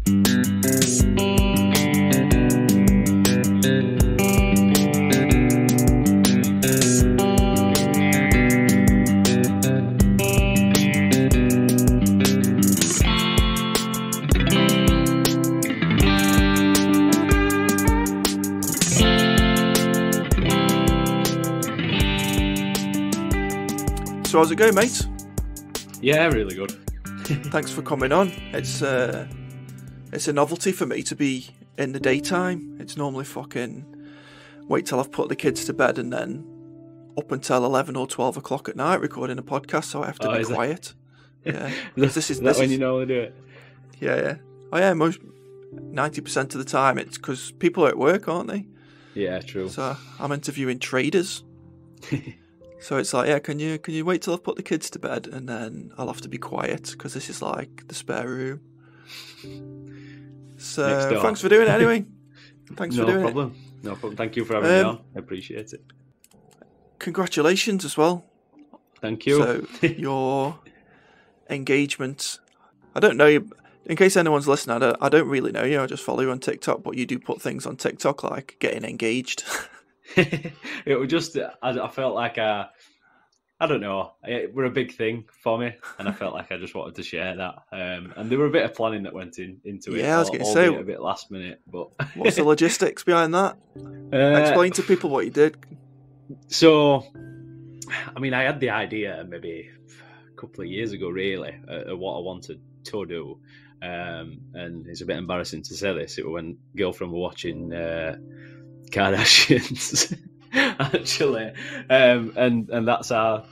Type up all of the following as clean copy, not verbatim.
So how's it going, mate? Yeah, really good. Thanks for coming on. It's a novelty for me to be in the daytime. It's normally fucking wait till I've put the kids to bed and then up until 11 or 12 o'clock at night recording a podcast, so I have to be quiet. Yeah. This is when you normally do it? Yeah. Oh yeah, most 90% of the time it's because people are at work, aren't they? Yeah, true. So I'm interviewing traders. So it's like, yeah, can you wait till I've put the kids to bed and then I'll have to be quiet because this is like the spare room. So thanks for doing it anyway. Thanks for doing it. No problem. Thank you for having me on. I appreciate it. Congratulations as well. Thank you. So your engagement, I don't know you. In case anyone's listening, I don't really know you. I just follow you on TikTok, but you do put things on TikTok like getting engaged. It was just, I felt like I don't know, it were a big thing for me, and I felt like I just wanted to share that. And there were a bit of planning that went into it. Yeah, I was going to say, a bit last minute, but what's the logistics behind that? Explain to people what you did. So, I mean, I had the idea maybe a couple of years ago, really, of what I wanted to do. And it's a bit embarrassing to say this. It was when girlfriend were watching Kardashians, actually, and that's how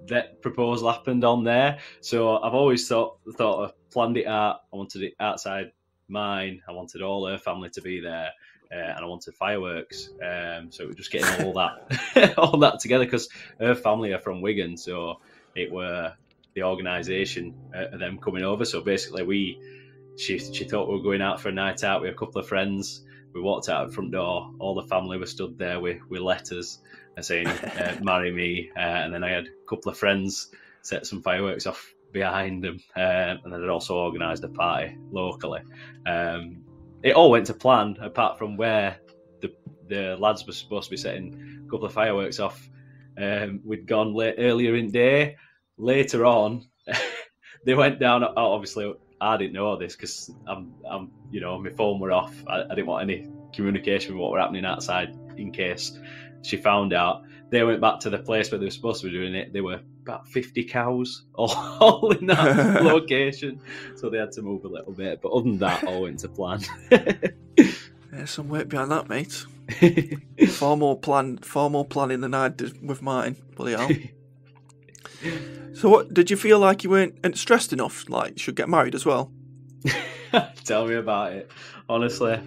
that proposal happened on there. So I've always thought I planned it out. I wanted it outside mine. I wanted all her family to be there, and I wanted fireworks. So it was just getting all that together because her family are from Wigan, so it were the organisation of them coming over. So basically, she thought we were going out for a night out with a couple of friends. We walked out the front door. All the family were stood there with letters saying, marry me. And then I had a couple of friends set some fireworks off behind them. And then I'd also organised a party locally. It all went to plan, apart from where the lads were supposed to be setting a couple of fireworks off. We'd gone earlier in the day. Later on, they went down. Obviously, I didn't know this because I'm my phone were off. I didn't want any communication with what were happening outside in case she found out. They went back to the place where they were supposed to be doing it. There were about 50 cows all in that location, so they had to move a little bit. But other than that, all went to plan. There's some work behind that, mate. far more planning than I did with mine. Bloody hell. So what, did you feel like you weren't stressed enough, like you should get married as well? Tell me about it, honestly.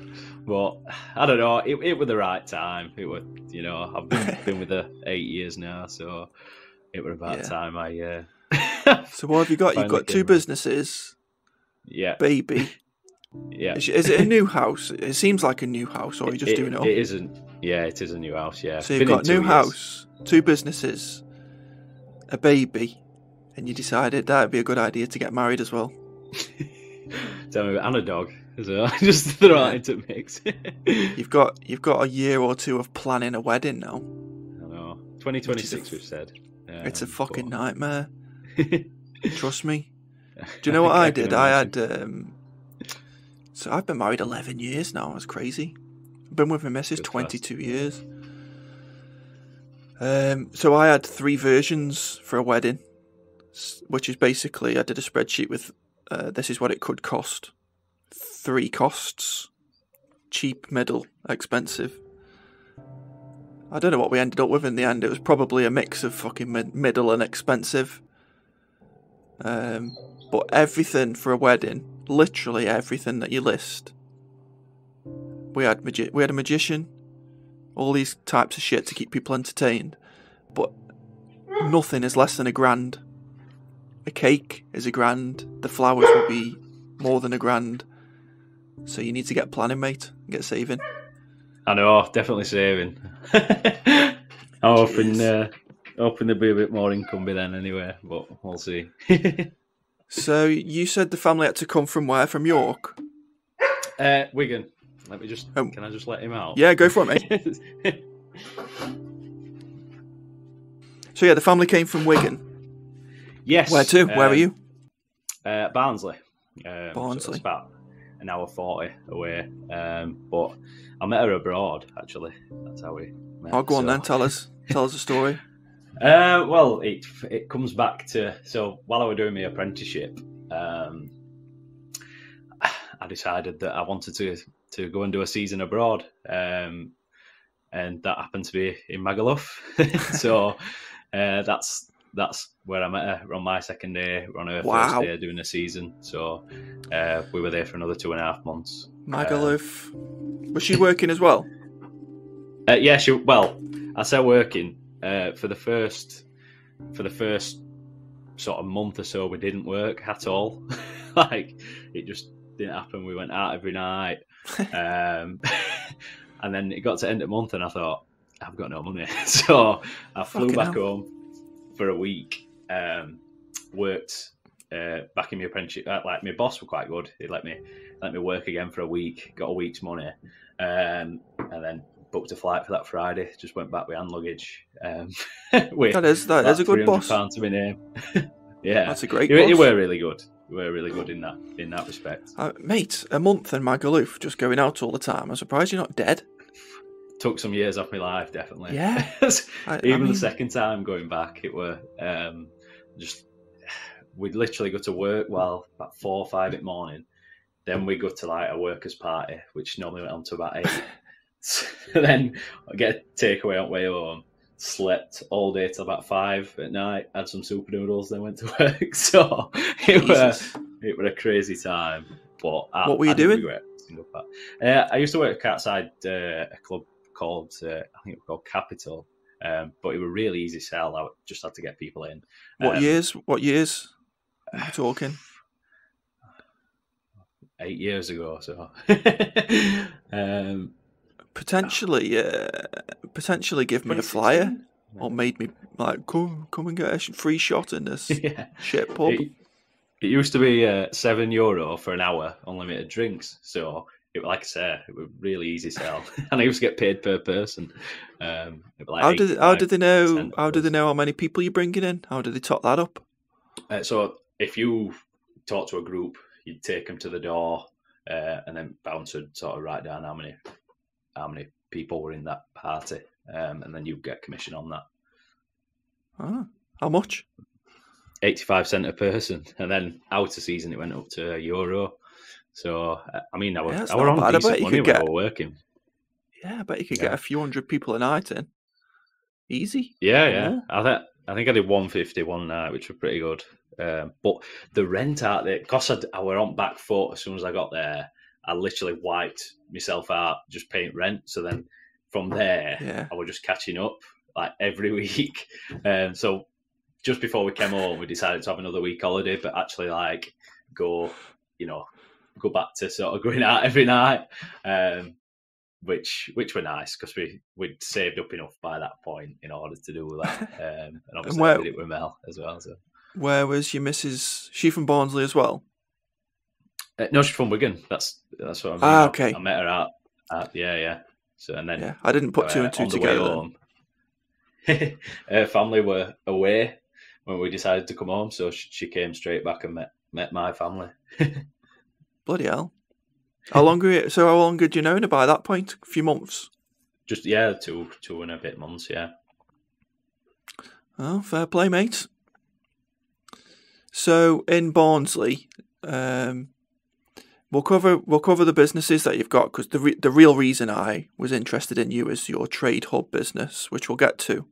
But I don't know, it was the right time. It was, I've been with her 8 years now, so it was about time I... So what have you got? You've got two businesses. Yeah. Baby. Yeah. Is it a new house? It seems like a new house, or are you just doing it up? It isn't. Yeah, it is a new house, yeah. So you've got a new house, two businesses, a baby, and you decided that would be a good idea to get married as well. Tell me about, and a dog, so just throw that into the mix. You've got a year or two of planning a wedding now. I know. 2026 we've said. It's a fucking nightmare. Trust me. Do you know what I did? I had so I've been married 11 years now. That's crazy. I've been with my missus 22 years. So I had 3 versions for a wedding, which is basically I did a spreadsheet with this is what it could cost. 3 costs: cheap, middle, expensive. I don't know what we ended up with in the end. It was probably a mix of fucking middle and expensive. But everything for a wedding, literally everything that you list. We had a magician, all these types of shit to keep people entertained, but nothing is less than £1,000. A cake is £1,000. The flowers will be more than £1,000. So you need to get planning, mate. Get saving. I know, definitely saving. I'm hoping there'll be a bit more income by then anyway, but we'll see. So you said the family had to come from where? From York? Wigan. Let me just. Oh. Can I just let him out? Yeah, go for it, mate. So yeah, the family came from Wigan. Yes. Where to? Where were you? Barnsley. Barnsley. So it's about an hour 40 away. But I met her abroad, actually. That's how we met. Oh, go on then. Tell us a story. Well, it comes back to, so while I was doing my apprenticeship, I decided that I wanted to go and do a season abroad, and that happened to be in Magaluf. So that's where I met her on my second day. We're on her first day doing a season. So we were there for another 2.5 months. Magaluf. Was she working as well? Yeah, I say working. For the first sort of month or so, we didn't work at all. Like, it just didn't happen. We went out every night, and then it got to end of the month, and I thought, I've got no money, so I flew back home for a week. Worked back in my apprenticeship. Like, my boss was quite good. He let me work again for a week. Got a week's money, and then booked a flight for that Friday. Just went back with hand luggage. That is a good boss. £300 to my name. Yeah, that's a great boss. It were really good. We were really good in that respect. Mate, a month in Magaluf, just going out all the time. I'm surprised you're not dead. Took some years off my life, definitely. Yeah. Even the second time going back, it were just, we'd literally go to work about 4 or 5 in the morning. Then we go to like a workers' party, which normally went on to about 8. Then I get a takeaway on the way home. Slept all day till about 5 at night. Had some super noodles, then went to work. So it were a crazy time. But what were you doing? I used to work outside a club called I think it was called Capital, but it was really easy sell. I just had to get people in. What years? What years are you talking? 8 years ago. So potentially give me a flyer, or made me like come and get a free shot in this shit pub. It used to be €7 for an hour, unlimited drinks. So it, like I say, it was really easy sell, and I used to get paid per person. Like how did they know how many people you're bringing in? How did they top that up? So if you talk to a group, you'd take them to the door, and then bouncer would sort of write down how many people were in that party, and then you get commission on that. How much? 85 cents a person, and then out of season it went up to €1. So I mean, I were on decent money when we were working. Yeah, I bet you could get a few hundred people a night in. Easy. Yeah. I think I did 150 one night, which was pretty good. But the rent out there, because I were on back foot as soon as I got there, I literally wiped myself out just paying rent. So then from there, I was just catching up like every week. So just before we came home, we decided to have another week holiday, but actually like go back to sort of going out every night, which were nice because we'd saved up enough by that point in order to do that. And obviously I did it with Mel as well. So where was your missus? She from Barnsley as well? No, she's from Wigan. That's what I mean. Okay. I met her out. Yeah. So and then I didn't put two and two together. Home, her family were away when we decided to come home, so she came straight back and met my family. Bloody hell! How long had you known her by that point? A few months. Just 2 and a bit months. Yeah. Oh, fair play, mate. So in Barnsley, we'll cover the businesses that you've got, because the real reason I was interested in you is your TradeHub business, which we'll get to.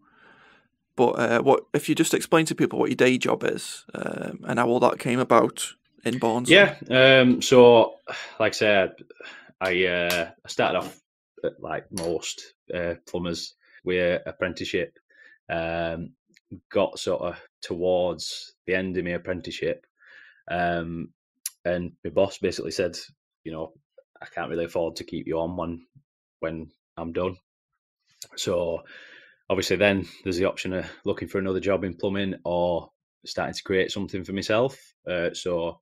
But what if you just explain to people what your day job is, and how all that came about in Barnsley? Yeah. So, like I said, I started off like most plumbers with apprenticeship. Got sort of towards the end of my apprenticeship, and my boss basically said, I can't really afford to keep you on when I'm done. So obviously then there's the option of looking for another job in plumbing or starting to create something for myself. So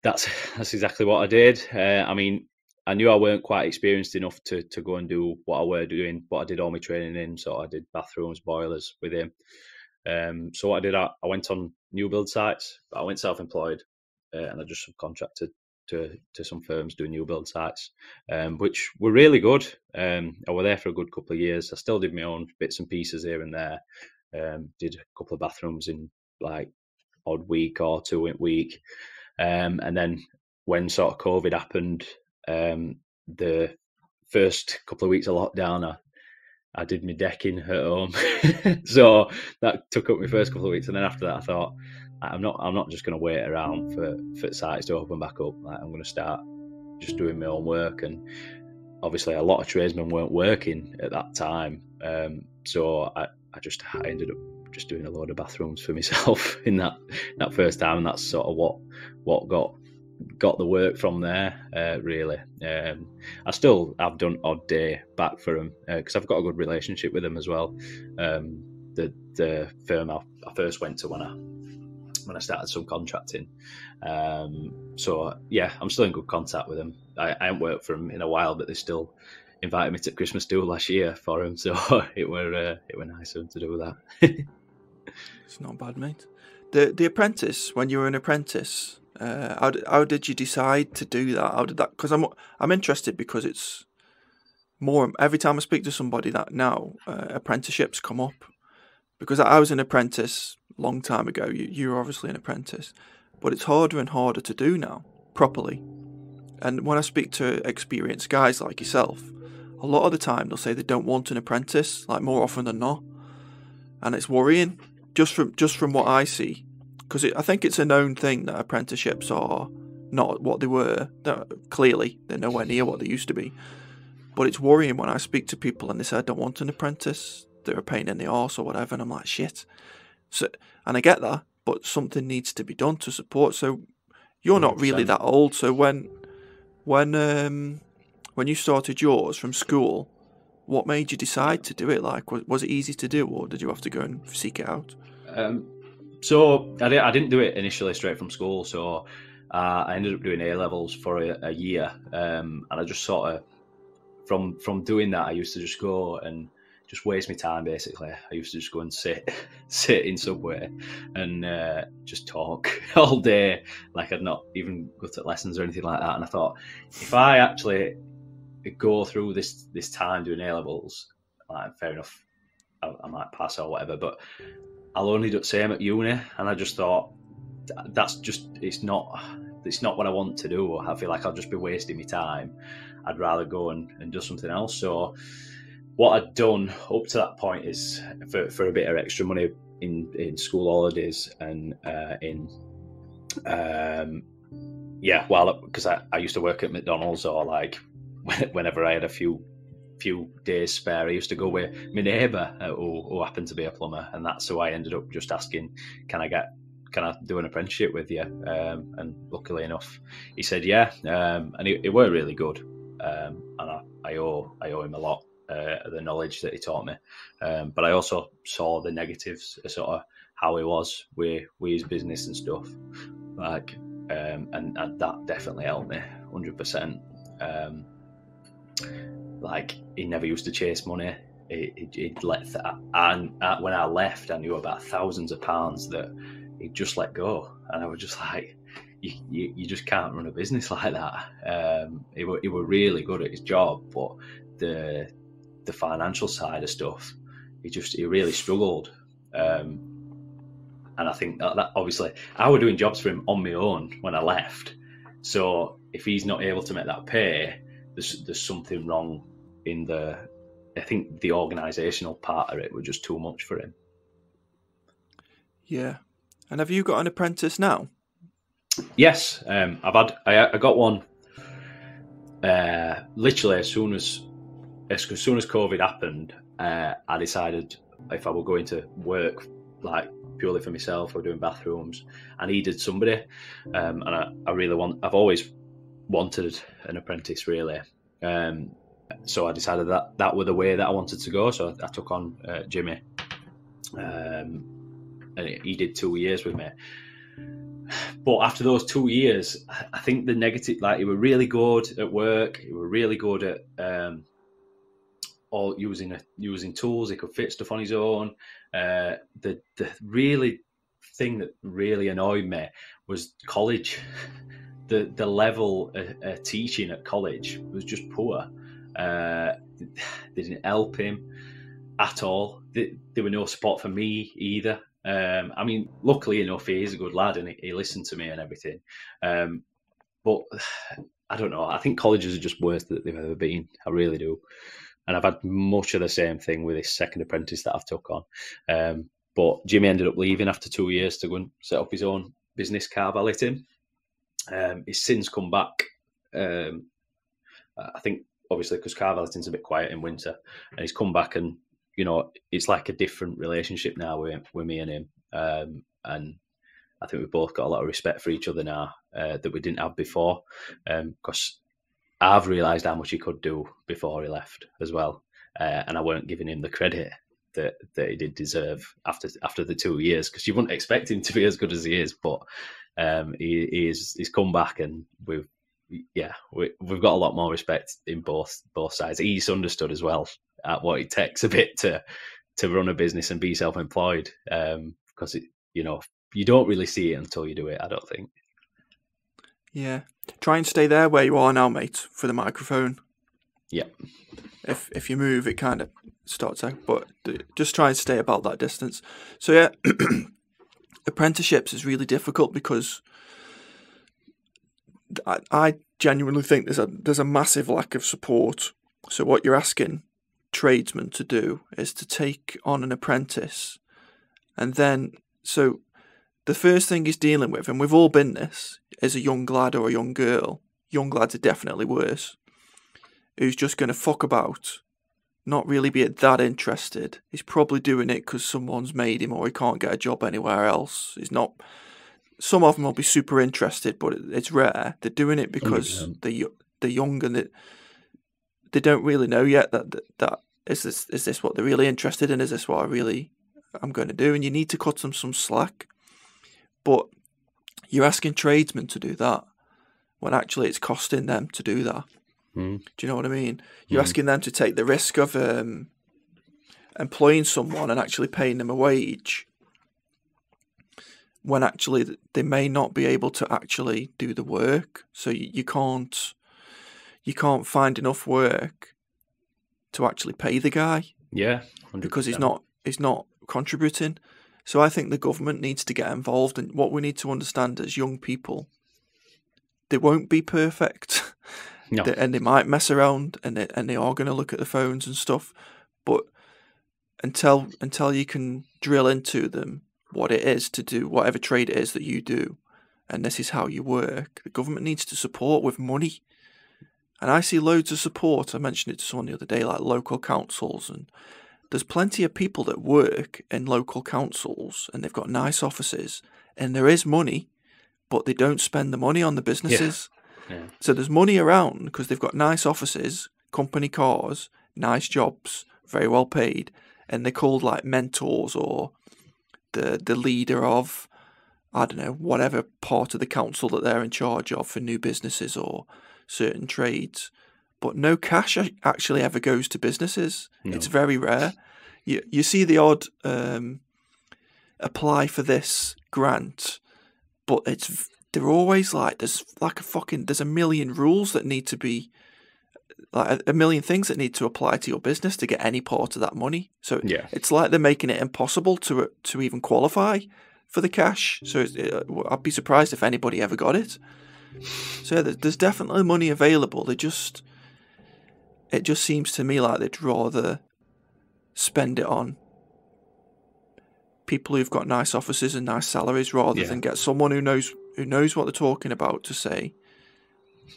that's exactly what I did. I mean, I knew I weren't quite experienced enough to go and do what I were doing, but I did all my training in. So I did bathrooms, boilers with him. So what I did, I went on new build sites, but I went self-employed, and I just subcontracted to some firms doing new build sites, which were really good. I were there for a good couple of years. I still did my own bits and pieces here and there. Did a couple of bathrooms in like odd week or 2 week. And then when sort of COVID happened, the first couple of weeks of lockdown, I did my decking at home. So that took up my first couple of weeks. And then after that, I thought, I'm not just going to wait around for sites to open back up. Like, I'm going to start just doing my own work. And obviously a lot of tradesmen weren't working at that time. So I ended up just doing a load of bathrooms for myself in that first time. And that's sort of what got the work from there, really. I've done odd day back for them because I've got a good relationship with them as well. The firm I first went to when I started subcontracting. So yeah, I'm still in good contact with them. I haven't worked for them in a while, but they still invited me to Christmas do last year for them. So it were nice of them to do that. It's not bad, mate. The apprentice, when you were an apprentice, how did you decide to do that? How did that? Because I'm interested because it's more every time I speak to somebody that now apprenticeships come up. Because I was an apprentice a long time ago. You were obviously an apprentice, but it's harder and harder to do now properly. And when I speak to experienced guys like yourself, a lot of the time they'll say they don't want an apprentice, like more often than not, and it's worrying. Just from what I see, because I think it's a known thing that apprenticeships are not what they were. Clearly, they're nowhere near what they used to be. But it's worrying when I speak to people and they say, I don't want an apprentice. They're a pain in the arse or whatever. And I'm like, shit. So, and I get that, but something needs to be done to support. So you're not really 100%. that old. So when you started yours from school, what made you decide to do it? Like, was it easy to do, or did you have to go and seek it out? So I didn't do it initially straight from school. So I ended up doing A-levels for a year, and I just sort of from doing that, I used to just go and just waste my time. Basically, I used to just go and sit in Subway and just talk all day, like I'd not even got to lessons or anything like that. And I thought, if I actually go through this time doing A-levels, like, fair enough, I might pass or whatever, but I'll only do the same at uni. And I just thought, it's not what I want to do. I feel like I'll just be wasting my time. I'd rather go and do something else. So what I'd done up to that point is for a bit of extra money in school holidays and because I used to work at McDonald's, or like whenever I had a few days spare, I used to go with my neighbour who happened to be a plumber, and that's who I ended up just asking, can I do an apprenticeship with you? And luckily enough, he said yeah, and it were really good, and I owe him a lot, the knowledge that he taught me, but I also saw the negatives, sort of how he was with his business and stuff, like, and that definitely helped me 100%. Like, he never used to chase money. He'd let that, and when I left, I knew about thousands of pounds that he'd just let go, and I was just like, you just can't run a business like that. He were really good at his job, but the financial side of stuff, he really struggled. And I think that obviously I were doing jobs for him on my own when I left. So if he's not able to make that pay, there's something wrong in I think the organisational part of it was just too much for him. Yeah. And have you got an apprentice now? Yes, I got one. Literally as soon as COVID happened, I decided if I were going to work like purely for myself or doing bathrooms, I needed somebody, and I've always wanted an apprentice, really. So I decided that were the way that I wanted to go. So I took on Jimmy, and he did 2 years with me. But after those 2 years, I think the negative, like, he were really good at work. He were really good at all using tools. He could fit stuff on his own. The really thing that really annoyed me was college. The level of teaching at college was just poor. They didn't help him at all. There were no support for me either. I mean, luckily enough, he is a good lad and he listened to me and everything. But I don't know. I think colleges are just worse than they've ever been. I really do. And I've had much of the same thing with this second apprentice that I've took on. But Jimmy ended up leaving after 2 years to go and set up his own business, car valeting. He's since come back. I think, obviously, because car valeting's a bit quiet in winter. And he's come back and, you know, it's like a different relationship now with me and him. And I think we've both got a lot of respect for each other now that we didn't have before. Because I've realised how much he could do before he left as well. And I weren't giving him the credit that he did deserve after the 2 years, because you wouldn't expect him to be as good as he is. But he's come back, and we've got a lot more respect in both sides. He's understood as well at what it takes a bit to run a business and be self-employed, because you don't really see it until you do it, I don't think. Yeah. Try and stay there where you are now, mate, for the microphone. Yeah. If you move, it kind of starts out, but just try and stay about that distance. So yeah, apprenticeships is really difficult because I genuinely think there's a massive lack of support. So what you're asking tradesmen to do is to take on an apprentice, and then so the first thing he's dealing with, and we've all been this, is a young lad or a young girl. Young lads are definitely worse. Who's just going to fuck about, not really be that interested. He's probably doing it because someone's made him, or he can't get a job anywhere else. He's not. Some of them will be super interested, but it's rare. They're doing it because 100%. They're young and they don't really know yet that is this what they're really interested in? Is this what I'm going to do? And you need to cut them some slack. But you're asking tradesmen to do that when actually it's costing them to do that. Do you know what I mean? You're asking them to take the risk of employing someone and actually paying them a wage when actually they may not be able to actually do the work. So you can't find enough work to actually pay the guy. Yeah, 100%. Because he's not contributing. So I think the government needs to get involved, and what we need to understand as young people, they won't be perfect. No. And they might mess around, and they are going to look at the phones and stuff. But until you can drill into them what it is to do whatever trade it is that you do, and this is how you work, the government needs to support with money. And I see loads of support. I mentioned it to someone the other day, like local councils, and there's plenty of people that work in local councils, and they've got nice offices, and there is money, but they don't spend the money on the businesses. Yeah. Yeah. So there's money around because they've got nice offices, company cars, nice jobs, very well paid, and they're called like mentors or the leader of, I don't know, whatever part of the council that they're in charge of for new businesses or certain trades. But no cash actually ever goes to businesses. No. It's very rare. You see the odd apply for this grant, but they're always like there's a million rules that need to be, like a million things that need to apply to your business to get any part of that money. So yeah. It's like they're making it impossible to even qualify for the cash. So I'd be surprised if anybody ever got it. So yeah, there's definitely money available. It just seems to me like they'd rather spend it on people who've got nice offices and nice salaries rather than get someone who knows what they're talking about to say,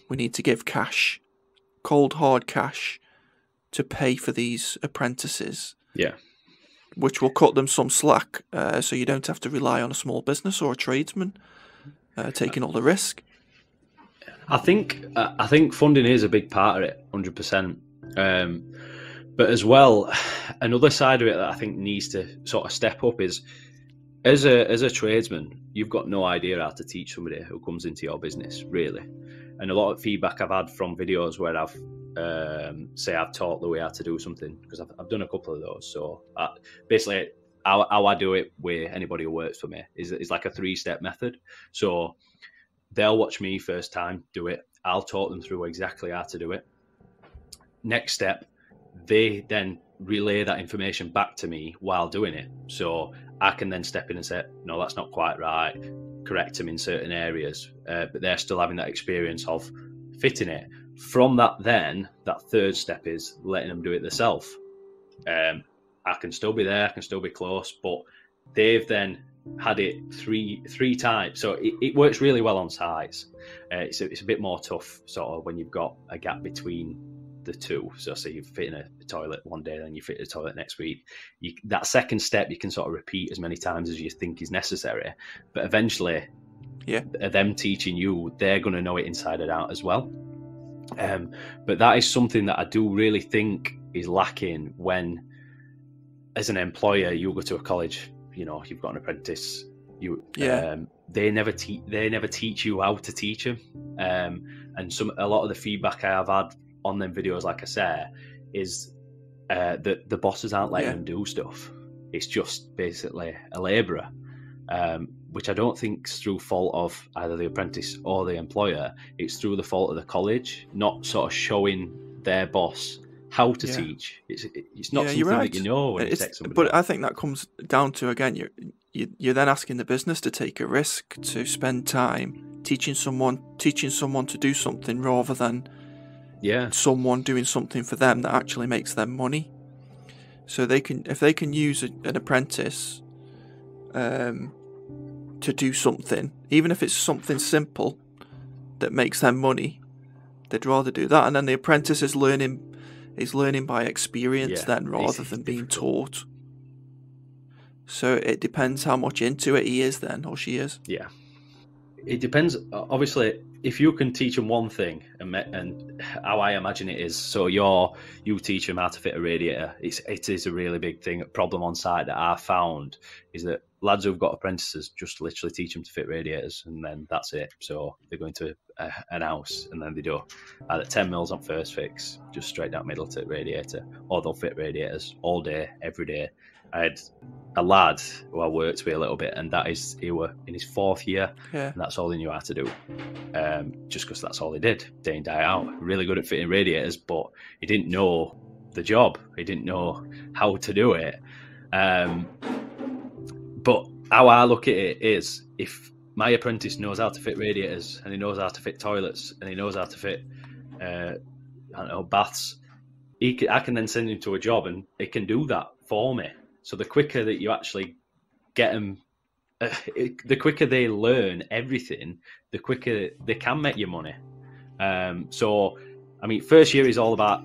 we need to give cash, cold hard cash, to pay for these apprentices. Yeah. Which will cut them some slack, so you don't have to rely on a small business or a tradesman taking all the risk. I think funding is a big part of it, 100%. But as well, another side of it that I think needs to sort of step up is as a tradesman, you've got no idea how to teach somebody who comes into your business, really. And a lot of feedback I've had from videos where I've I've taught Louis how to do something, because I've done a couple of those. So basically, how I do it with anybody who works for me is like a 3-step method. So they'll watch me first time do it. I'll talk them through exactly how to do it. Next step, they then relay that information back to me while doing it. So I can then step in and say, no, that's not quite right, correct them in certain areas, but they're still having that experience of fitting it. From that, then, that third step is letting them do it themselves. I can still be there, I can still be close, but they've then had it three times. So it works really well on sites. It's a bit more tough sort of when you've got a gap between the two. So say you're fitting a toilet one day, then you fit a toilet next week. That second step you can sort of repeat as many times as you think is necessary. But eventually, them teaching you, they're going to know it inside and out as well. But that is something that I do really think is lacking when, as an employer, you go to a college, you've got an apprentice, they never teach you how to teach them. And a lot of the feedback I have had on them videos, like I say, is that the bosses aren't letting them do stuff. It's just basically a labourer, which I don't think is through fault of either the apprentice or the employer. It's through the fault of the college not sort of showing their boss how to teach. It's not something that you know when you take somebody. But I think that comes down to, again, you're then asking the business to take a risk, to spend time teaching someone to do something rather than someone doing something for them that actually makes them money. So if they can use an apprentice to do something, even if it's something simple that makes them money, they'd rather do that. And then the apprentice is learning by experience then, rather than being taught. So it depends how much into it he is then, or she is. Yeah, it depends. Obviously, if you can teach them one thing, and how I imagine it is, so you teach them how to fit a radiator. It is a really big problem on site that I found, is that lads who've got apprentices just literally teach them to fit radiators, and then that's it. So they're going to an house, and then they do either 10 mils on first fix, just straight down middle to radiator, or they'll fit radiators all day, every day. I had a lad who I worked with a little bit, and he were in his 4th year, and that's all he knew how to do. Just because that's all he did, day in, day out. Really good at fitting radiators, but he didn't know the job. He didn't know how to do it. But how I look at it is, if my apprentice knows how to fit radiators, and he knows how to fit toilets, and he knows how to fit baths, I can then send him to a job, and it can do that for me. So the quicker that you actually get them, the quicker they learn everything, the quicker they can make you money. So, I mean, first year is all about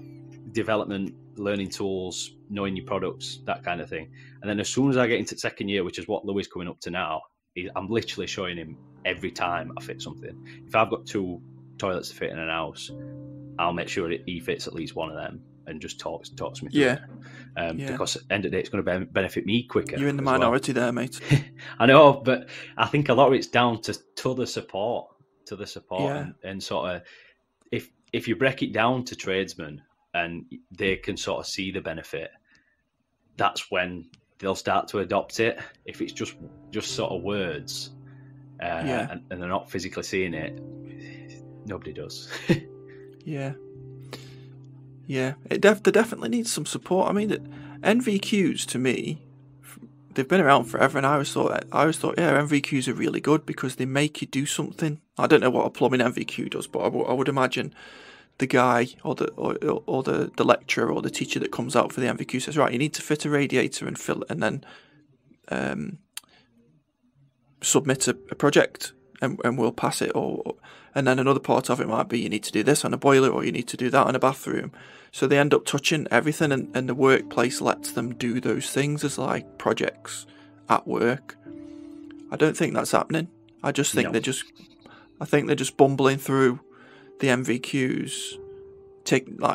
development, learning tools, knowing your products, that kind of thing. And then as soon as I get into second year, which is what Louis is coming up to now, I'm literally showing him every time I fit something. If I've got 2 toilets to fit in an house, I'll make sure that he fits at least one of them, and just talks me through it. Because at the end of the day, it's going to benefit me quicker. You're in the minority there, mate. I know, but I think a lot of it's down to the support, and sort of, if you break it down to tradesmen and they can sort of see the benefit, that's when they'll start to adopt it. If it's just sort of words, and they're not physically seeing it, nobody does. Yeah, they definitely need some support. I mean, NVQs, to me, they've been around forever, and I always thought, NVQs are really good because they make you do something. I don't know what a plumbing NVQ does, but I would imagine the guy or the lecturer or the teacher that comes out for the NVQ says, right, you need to fit a radiator and fill it, and then submit a project, and we'll pass it. And then another part of it might be, you need to do this on a boiler, or you need to do that on a bathroom. So they end up touching everything, and the workplace lets them do those things as like projects at work. I don't think that's happening. I just think they're just bumbling through the MVQs,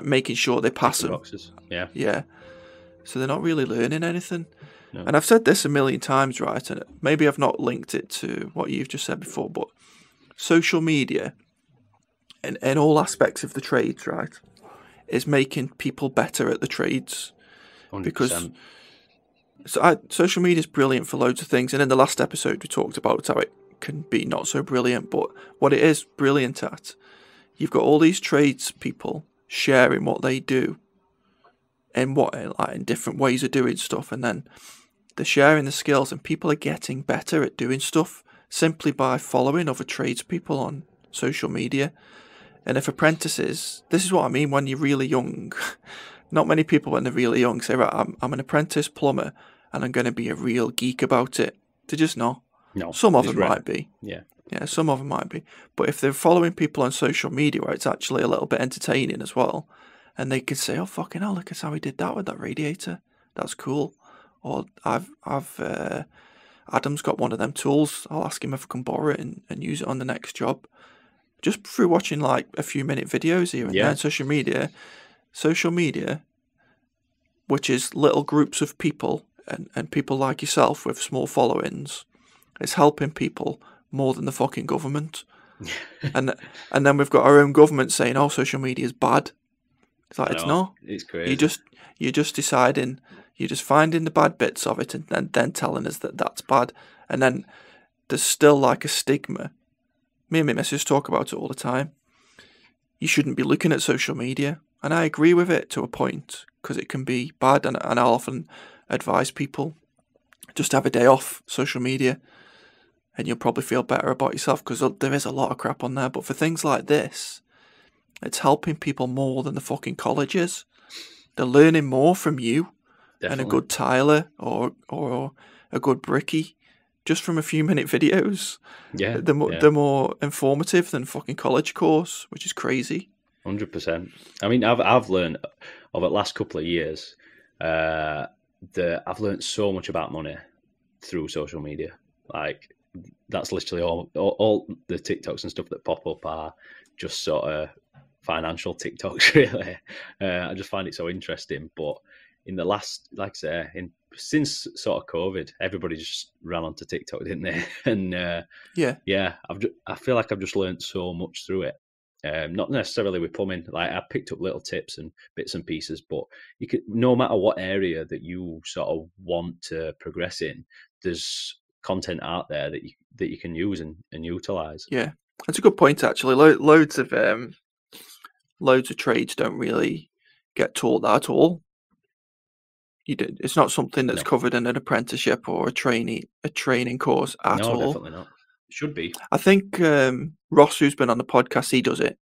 making sure they pass them. Boxes. Yeah. Yeah. So they're not really learning anything. no. And I've said this a million times, right? And maybe I've not linked it to what you've just said before, but social media in all aspects of the trades, right, is making people better at the trades. 100%. Because social media is brilliant for loads of things. And in the last episode, we talked about how it can be not so brilliant. But what it is brilliant at, you've got all these trades people sharing what they do in different ways of doing stuff. And then they're sharing the skills, and people are getting better at doing stuff simply by following other tradespeople on social media. And if apprentices, this is what I mean when you're really young. Not many people when they're really young say, right, I'm an apprentice plumber and I'm going to be a real geek about it. They're just not. No. Some of them might be. Yeah. Yeah, some of them might be. But if they're following people on social media where it's actually a little bit entertaining as well, and they can say, oh, fucking hell, look at how he did that with that radiator. That's cool. Or Adam's got one of them tools. I'll ask him if I can borrow it and use it on the next job. Just through watching like a few minute videos here and there. Social media, which is little groups of people and people like yourself with small followings, is helping people more than the fucking government. and then we've got our own government saying, oh, social media is bad. It's like, it's not. It's crazy. You're just deciding, you're just finding the bad bits of it and then telling us that that's bad. And then there's still like a stigma. Me and my missus talk about it all the time. You shouldn't be looking at social media. And I agree with it to a point, because it can be bad. And I'll often advise people, just have a day off social media and you'll probably feel better about yourself, because there is a lot of crap on there. But for things like this, it's helping people more than the fucking colleges. They're learning more from you and a good tiler or a good bricky, just from a few minute videos. Yeah, they're more informative than fucking college course, which is crazy. 100%. I mean, I've learned over the last couple of years that I've learned so much about money through social media. Like, that's literally all the TikToks and stuff that pop up are just sort of financial TikToks, really. I just find it so interesting. But in the last, like I say, since sort of COVID, everybody just ran onto TikTok, didn't they? And I feel like I've just learned so much through it. Not necessarily with plumbing. Like, I picked up little tips and bits and pieces, but you could, no matter what area that you sort of want to progress in, there's content out there that you can use and utilize. Yeah, that's a good point actually. Loads of trades don't really get taught that at all. It's not something that's covered in an apprenticeship or a training course at all. No, definitely not. Should be. I think Ross, who's been on the podcast, he does it.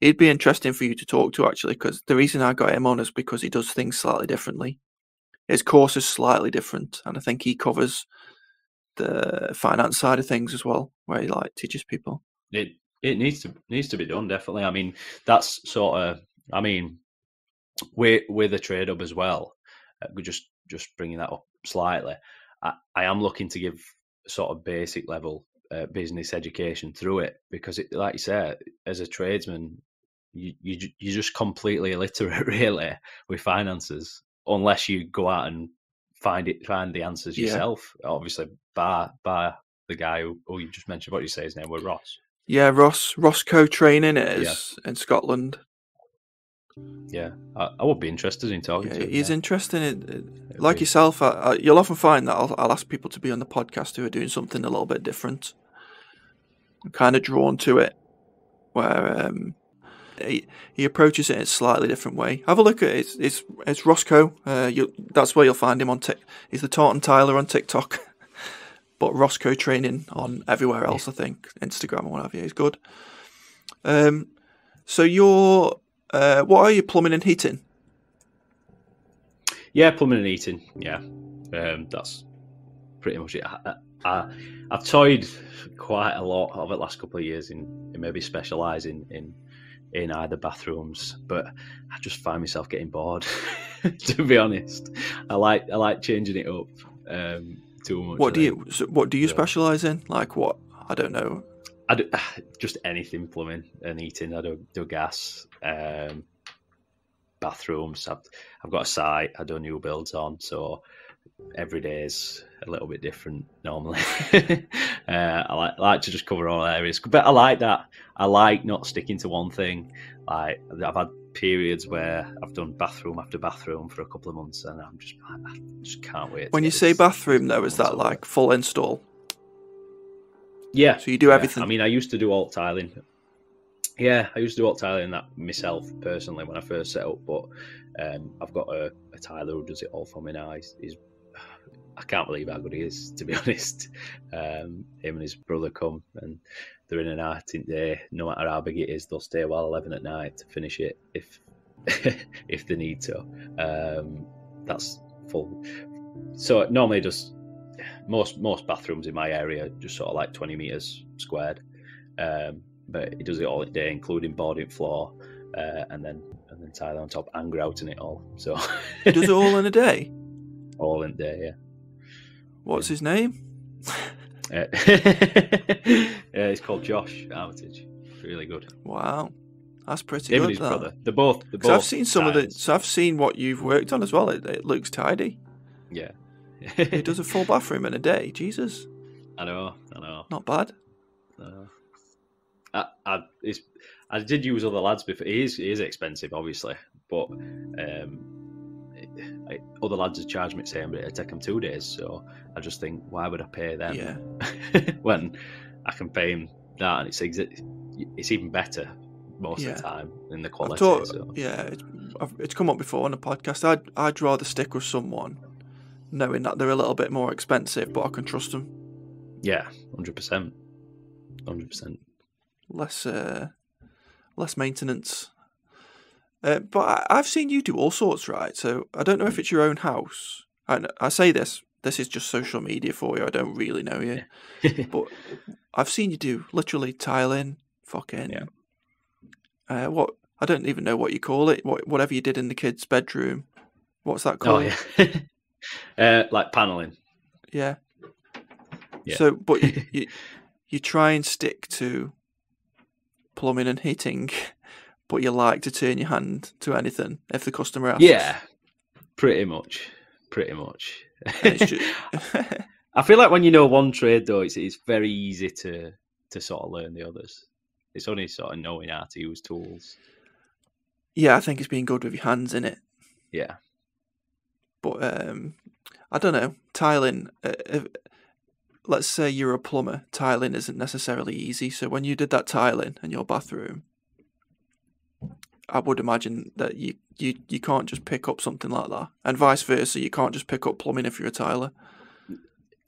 He'd be interesting for you to talk to actually, because the reason I got him on is because he does things slightly differently. His course is slightly different, and I think he covers the finance side of things as well, where he like teaches people. It needs to be done, definitely. I mean, that's sort of, I mean, with a TradeHub as well. Just bringing that up slightly. I am looking to give sort of basic level business education through it, because it, like you say, as a tradesman, you're just completely illiterate really with finances, unless you go out and find the answers yourself. Obviously, by the guy who you just mentioned. What did you say his name was? Ross. Yeah, Ross co-training it is in Scotland. Yeah, I would be interested in talking to him. He's interested in it. Like yourself, you'll often find that I'll ask people to be on the podcast who are doing something a little bit different. I'm kind of drawn to it, where he approaches it in a slightly different way. Have a look at it. It's Roscoe. That's where you'll find him on TikTok. He's the Taunton Tyler on TikTok, but Roscoe training on everywhere else. I think Instagram and what have you. He's good. So you're. What are you, plumbing and heating? Yeah, plumbing and heating. Yeah, that's pretty much it. I've toyed quite a lot over the last couple of years in maybe specialising in either bathrooms, but I just find myself getting bored. To be honest, I like changing it up too much. What do you specialise in? Like what? I don't know. I do just anything plumbing and heating. I do gas, bathrooms. I've got a site I do new builds on, so every day's a little bit different normally. I like to just cover all areas, but I like that. I like not sticking to one thing. Like, I've had periods where I've done bathroom after bathroom for a couple of months, and I just can't wait. When you say bathroom, though, is that like full install? Yeah. So you do everything. I mean, I used to do alt tiling. Yeah, I used to do alt tiling that myself personally when I first set up, but I've got a tiler who does it all for me now. He's I can't believe how good he is, to be honest. Him and his brother come and they're in and out in day. No matter how big it is, they'll stay till 11 at night to finish it if if they need to. That's full. So normally just most bathrooms in my area just sort of like 20 meters squared. But he does it all in day, including boarding floor, and then tile on top and grouting it all. So he does it all in a day. All in day, yeah. What's his name? It's called Josh Armitage. Really good. Wow, that's pretty Him good. and his that. brother. They're both. I've seen some of the. So I've seen what you've worked on as well. It looks tidy. Yeah. He does a full bathroom in a day. Jesus. I know. Not bad. I did use other lads before. He is expensive, obviously, but other lads have charged me the same, but it'd take them 2 days. So I just think, why would I pay them when I can pay him that, and it's even better most of the time in the quality. It's come up before on the podcast. I'd rather stick with someone knowing that they're a little bit more expensive, but I can trust them. Yeah, 100%. Less maintenance. But I've seen you do all sorts, right? So I don't know if it's your own house. I say this is just social media for you. I don't really know you. But I've seen you do literally tiling, fucking... what? I don't even know what you call it. Whatever you did in the kids' bedroom. What's that called? Oh, yeah. Like paneling. Yeah. So, but you try and stick to plumbing and heating, but you like to turn your hand to anything if the customer asks. Yeah, pretty much. It's just... I feel like when you know one trade, though, it's very easy to sort of learn the others. It's only sort of knowing how to use tools. Yeah, I think it's being good with your hands in it. Yeah. But I don't know. Tiling, let's say you're a plumber, tiling isn't necessarily easy. So when you did that tiling in your bathroom, I would imagine that you can't just pick up something like that. And vice versa, you can't just pick up plumbing if you're a tiler.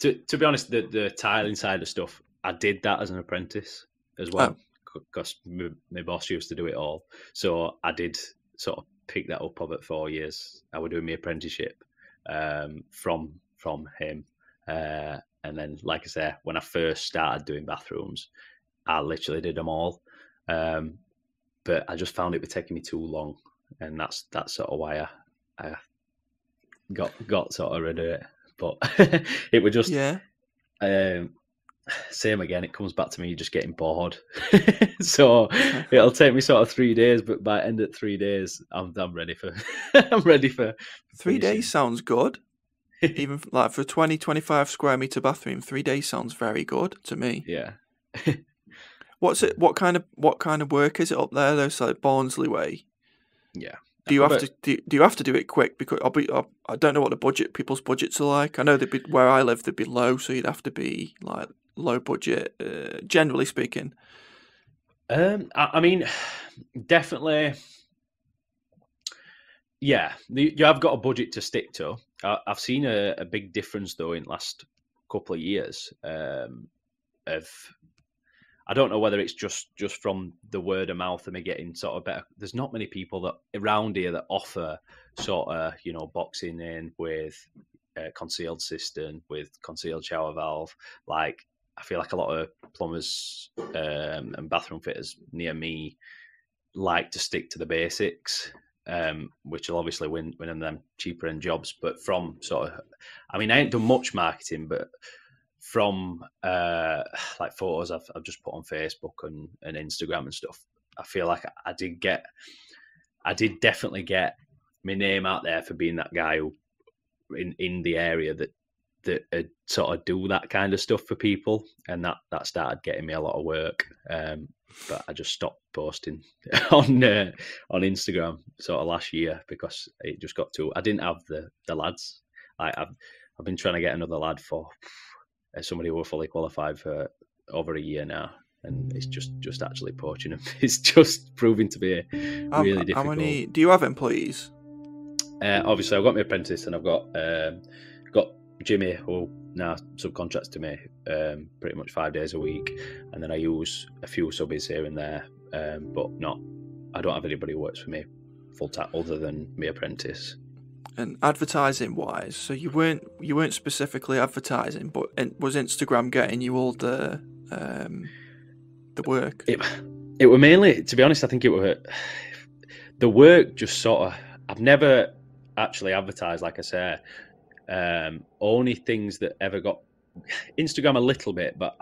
To be honest, the tiling side of stuff, I did that as an apprentice as well. Because my boss used to do it all. So I did sort of pick that up over 4 years. I was doing my apprenticeship from him. And then, like I say, when I first started doing bathrooms, I literally did them all. But I just found it was taking me too long. And that's sort of why I got sort of rid of it. But it was just... Yeah. Same again, it comes back to me just getting bored. So it'll take me sort of 3 days, but by end of 3 days, I'm ready for I'm ready for 3 days sounds good. Even like for a 20-25 square meter bathroom, 3 days sounds very good to me. Yeah. What kind of work is it up there though? So like Barnsley way. Yeah. Do you have to do it quick? Because I don't know what people's budgets are like. I know where I live they'd be low, so you'd have to be like low budget, generally speaking. I mean, definitely. Yeah, you have got a budget to stick to. I've seen a big difference though in the last couple of years. I don't know whether it's just from the word of mouth and me getting sort of better. There's not many people that around here that offer sort of, boxing in with concealed cistern, with concealed shower valve. Like, I feel like a lot of plumbers and bathroom fitters near me like to stick to the basics, which will obviously win them cheaper end jobs. But from sort of, I mean, I ain't done much marketing, but from like photos I've just put on Facebook and Instagram and stuff, I feel like I did definitely get my name out there for being that guy who in the area that sort of do that kind of stuff for people, and that started getting me a lot of work. But I just stopped posting on Instagram sort of last year because it just got too. I didn't have the lads. I've been trying to get another lad for somebody who were fully qualified for over a year now, and it's just actually poaching them. It's just proving to be really difficult. How many do you have employees? Obviously, I've got my apprentice, and I've got Jimmy, who now subcontracts to me pretty much 5 days a week, and then I use a few subbies here and there, but I don't have anybody who works for me full time other than my apprentice. And advertising wise, so you weren't specifically advertising, but was Instagram getting you all the work? It were mainly, to be honest, I think it were the work. Just sort of, I've never actually advertised, like I say. Only things that ever got Instagram a little bit, but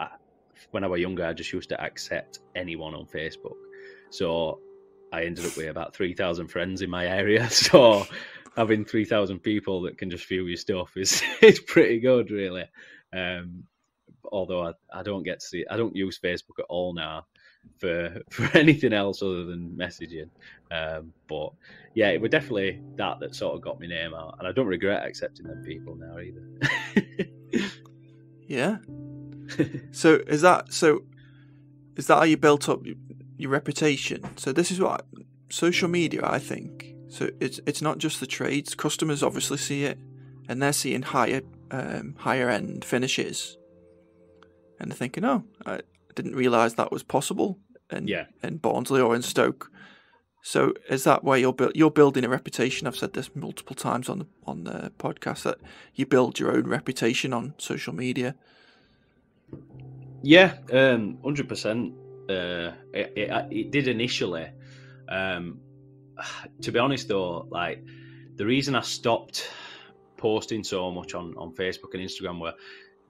when I was younger, I just used to accept anyone on Facebook. So I ended up with about 3,000 friends in my area. So having 3,000 people that can just view your stuff is pretty good, really. Although I don't get to see, I don't use Facebook at all now for anything else other than messaging. But yeah, it was definitely that sort of got my name out, and I don't regret accepting them people now either. Yeah. So is that how you built up your reputation? So this is what social media, I think. So it's not just the trades. Customers obviously see it, and they're seeing higher end finishes, and they're thinking, "Oh, I didn't realise that was possible." In Barnsley or in Stoke. So is that where you're building a reputation? I've said this multiple times on the podcast, that you build your own reputation on social media. Yeah, 100%. It did initially. To be honest, though, like the reason I stopped posting so much on Facebook and Instagram were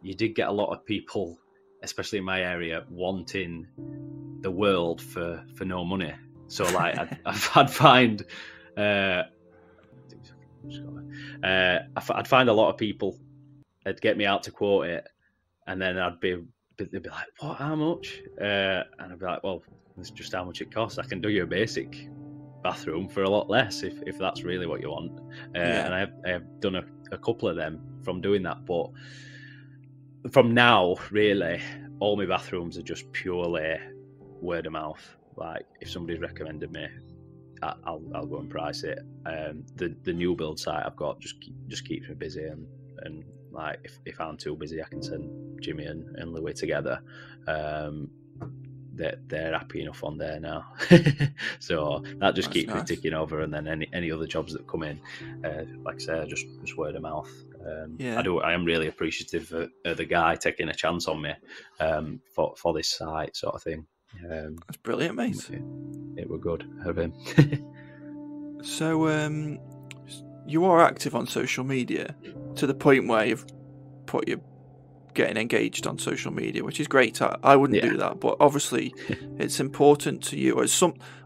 you did get a lot of people, especially in my area, wanting the world for no money. So like I'd find I'd find a lot of people that'd get me out to quote it, and then they'd be like, "What? How much?" And I'd be like, "Well, it's just how much it costs. I can do you a basic bathroom for a lot less if that's really what you want." And I have done a couple of them from doing that, but from now, really, all my bathrooms are just purely word of mouth. Like if somebody's recommended me, I'll go and price it. The new build site I've got just keeps me busy, and like if I'm too busy, I can send Jimmy and Louis together. They're happy enough on there now. So that just keeps me ticking over, and then any other jobs that come in, like I say, just word of mouth. I am really appreciative of the guy taking a chance on me for this site sort of thing. That's brilliant, mate. It were good of him. So you are active on social media to the point where you've put your getting engaged on social media, which is great. I wouldn't do that, but obviously it's important to you,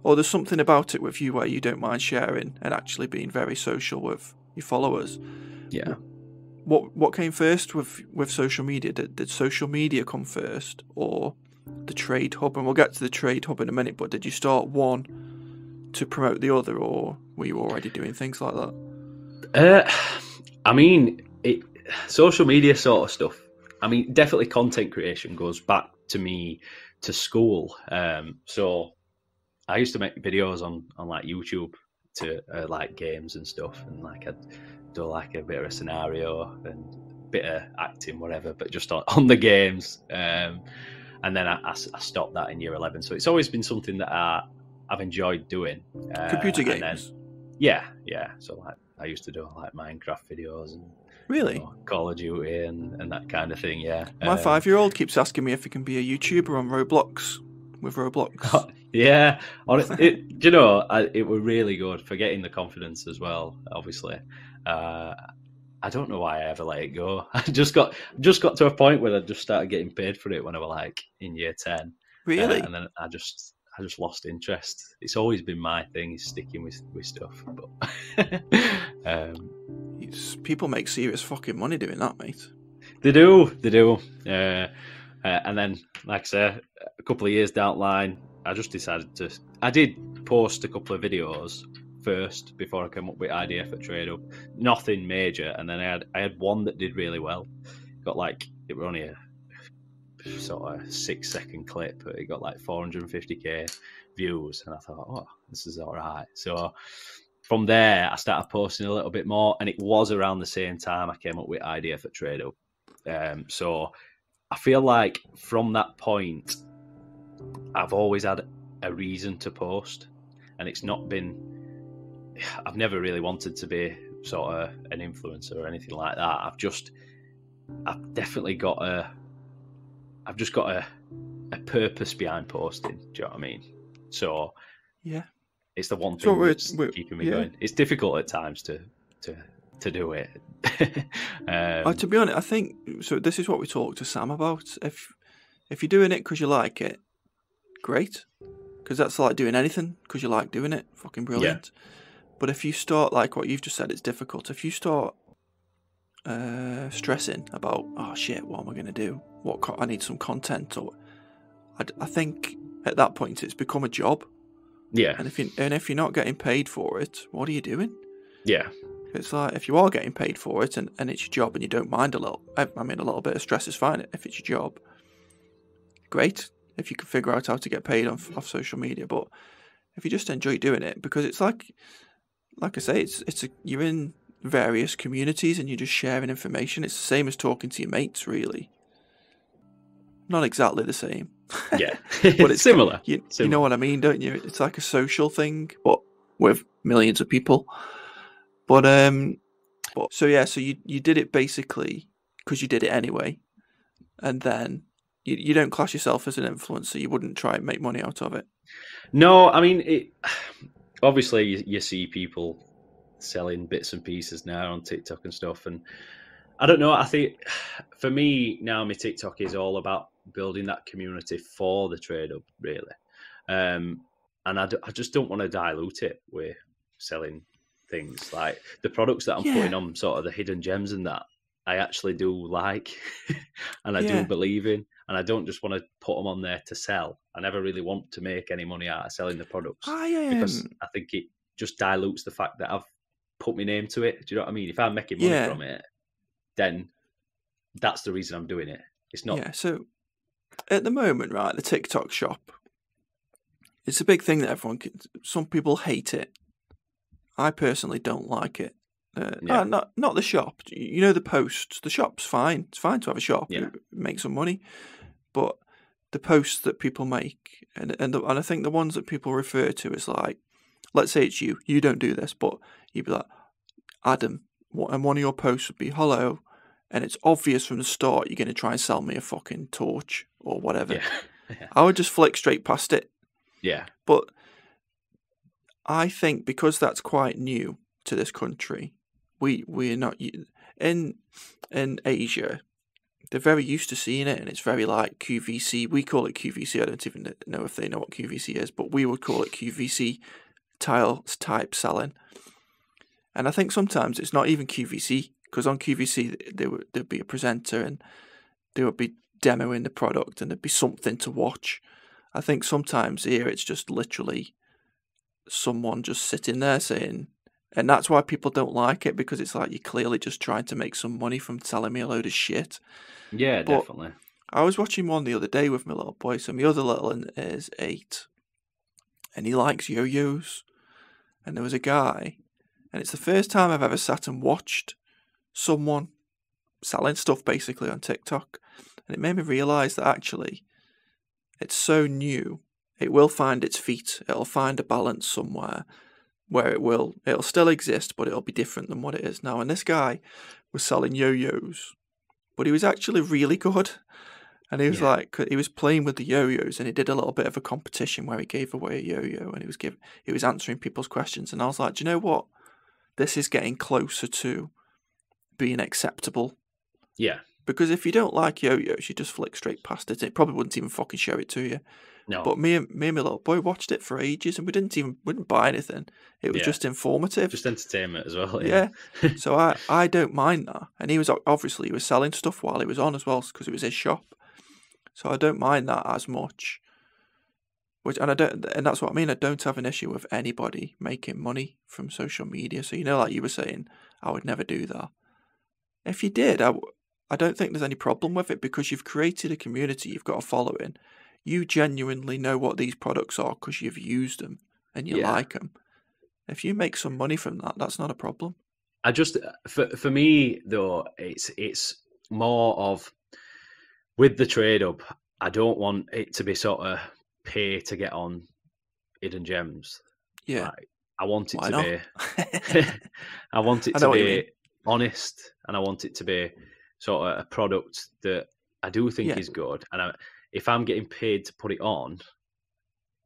or there's something about it with you where you don't mind sharing and actually being very social with your followers. Yeah. What came first with social media? Did social media come first, or the TradeHub? And we'll get to the TradeHub in a minute, but did you start one to promote the other, or were you already doing things like that? I mean, social media sort of stuff. I mean, definitely content creation goes back to me to school. So I used to make videos on like YouTube to like games and stuff, and like I'd do like a bit of a scenario and a bit of acting, whatever, but just on the games. And then I stopped that in year 11. So it's always been something that I've enjoyed doing. Computer games? Yeah. So like I used to do like Minecraft videos and really Call of Duty and that kind of thing. Yeah. My 5-year-old keeps asking me if he can be a YouTuber on Roblox. With Roblox. Yeah. It was really good for getting the confidence as well, obviously. I don't know why I ever let it go. I just got to a point where I just started getting paid for it when I was like in year 10. Really? And then I just lost interest. It's always been my thing, is sticking with stuff. But people make serious fucking money doing that, mate. They do. And then, like I say, a couple of years down the line, I just decided to. I did post a couple of videos first before I came up with idea for TradeHub. Nothing major, and then I had one that did really well. Got like, it was only a sort of 6-second clip, but it got like 450k views, and I thought, oh, this is all right. So from there, I started posting a little bit more, and it was around the same time I came up with idea for TradeHub. So I feel like from that point, I've always had a reason to post, and it's not been. I've never really wanted to be sort of an influencer or anything like that. I've definitely got I've just got a purpose behind posting. Do you know what I mean? So yeah, it's the one thing that's keeping me going. It's difficult at times to do it. To be honest, I think so. This is what we talked to Sam about. If you're doing it because you like it, great, because that's like doing anything because you like doing it. Fucking brilliant. Yeah. But if you start, like what you've just said, it's difficult. If you start stressing about, oh shit, what am I going to do? I need some content, or I think at that point it's become a job. Yeah. And if you're not getting paid for it, what are you doing? Yeah. It's like, if you are getting paid for it and it's your job and you don't mind a little bit of stress is fine if it's your job. Great if you can figure out how to get paid off social media. But if you just enjoy doing it, because it's like I say, you're in various communities and you're just sharing information. It's the same as talking to your mates, really. Not exactly the same. Yeah, but it's similar. You know what I mean, don't you? It's like a social thing, but with millions of people. But so you did it basically because you did it anyway, and then you don't class yourself as an influencer. You wouldn't try and make money out of it. No, I mean, obviously you see people selling bits and pieces now on TikTok and stuff, and I don't know. I think for me now, my TikTok is all about building that community for the TradeHub, really, and I just don't want to dilute it with selling things. Like the products that I'm putting on, sort of the hidden gems and that, I actually do like, and I do believe in, and I don't just want to put them on there to sell. I never really want to make any money out of selling the products because I think it just dilutes the fact that I've put my name to it. Do you know what I mean? If I'm making money from it, then that's the reason I'm doing it. It's not. Yeah. So at the moment, right, the TikTok shop, it's a big thing that some people hate it. I personally don't like it. Not the shop. You know, the posts. The shop's fine. It's fine to have a shop. Yeah. Make some money. But the posts that people make, and I think the ones that people refer to as like, let's say it's you. You don't do this, but you'd be like, Adam, and one of your posts would be, hello, and it's obvious from the start you're going to try and sell me a fucking torch or whatever. Yeah. I would just flick straight past it. Yeah. But I think because that's quite new to this country, we're not in Asia. They're very used to seeing it, and it's very like QVC. We call it QVC. I don't even know if they know what QVC is, but we would call it QVC type selling. And I think sometimes it's not even QVC, because on QVC there'd be a presenter and they would be demoing the product and there'd be something to watch. I think sometimes here it's just literally someone just sitting there saying, and that's why people don't like it, because it's like you're clearly just trying to make some money from telling me a load of shit. Yeah, but definitely. I was watching one the other day with my little boy. So my other little one is 8 and he likes yo-yos. And there was a guy, and it's the first time I've ever sat and watched someone selling stuff basically on TikTok. And it made me realise that actually it's so new, it will find its feet. It'll find a balance somewhere where it'll still exist, but it'll be different than what it is now. And this guy was selling yo-yos, but he was actually really good. And he was he was playing with the yo-yos, and he did a little bit of a competition where he gave away a yo-yo, and he was answering people's questions. And I was like, do you know what? This is getting closer to being acceptable. Yeah. because if you don't like yo-yos, you just flick straight past it. It probably wouldn't even fucking show it to you. No. But me and my little boy watched it for ages, and we didn't buy anything. It was just informative, just entertainment as well. Yeah. So I don't mind that, and he was selling stuff while he was on as well, because it was his shop. So I don't mind that as much. And that's what I mean. I don't have an issue with anybody making money from social media. So like you were saying, I would never do that. If you did, I don't think there's any problem with it, because you've created a community, you've got a following. You genuinely know what these products are because you've used them and you like them. If you make some money from that, that's not a problem. I just, for me though, it's more of, with the TradeHub, I don't want it to be sort of pay to get on Hidden Gems. Yeah. Like, I want it Why to not? be, I want it to be honest, and I want it to be sort of a product that I do think is good. And if I'm getting paid to put it on,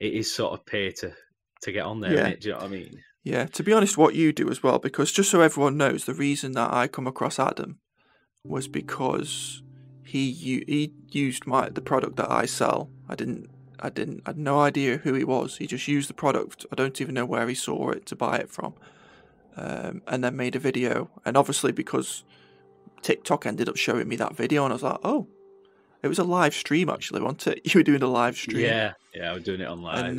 it is sort of pay to get on there, isn't it? Do you know what I mean? Yeah, to be honest, what you do as well, because just so everyone knows, the reason that I come across Adam was because he used the product that I sell. I had no idea who he was. He just used the product. I don't even know where he saw it to buy it from. And then made a video. And obviously because TikTok ended up showing me that video, and I was like, oh, it was a live stream actually, wasn't it? You were doing a live stream. Yeah, I was doing it on live.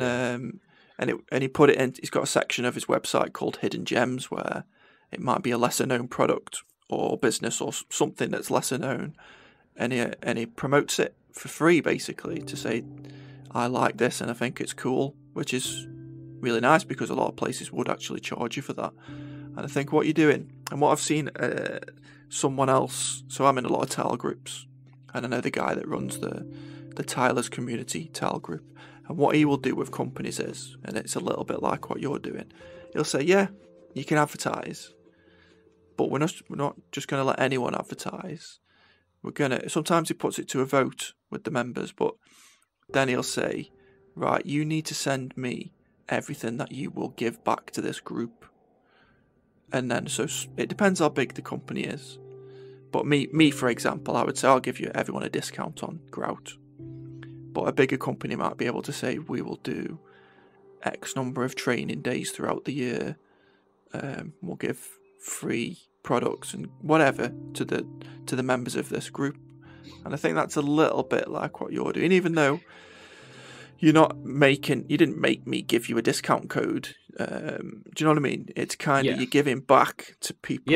And he put it in. He's got a section of his website called Hidden Gems, where it might be a lesser known product or business or something that's lesser known, and he promotes it for free, basically, to say, I like this and I think it's cool, which is really nice, because a lot of places would actually charge you for that. And I think what you're doing, and what I've seen someone else, so I'm in a lot of tile groups, and I know the guy that runs the Tilers community tile group, and what he will do with companies is, and it's a little bit like what you're doing, he'll say, yeah, you can advertise, but we're not just going to let anyone advertise. Sometimes he puts it to a vote with the members, but then he'll say, right, you need to send me everything that you will give back to this group. And then, so it depends how big the company is. But me, for example, I would say I'll give everyone a discount on grout. But a bigger company might be able to say, we will do X number of training days throughout the year. We'll give free products and whatever to the members of this group. And I think that's a little bit like what you're doing, even though you didn't make me give you a discount code. Do you know what I mean? It's kind of you're giving back to people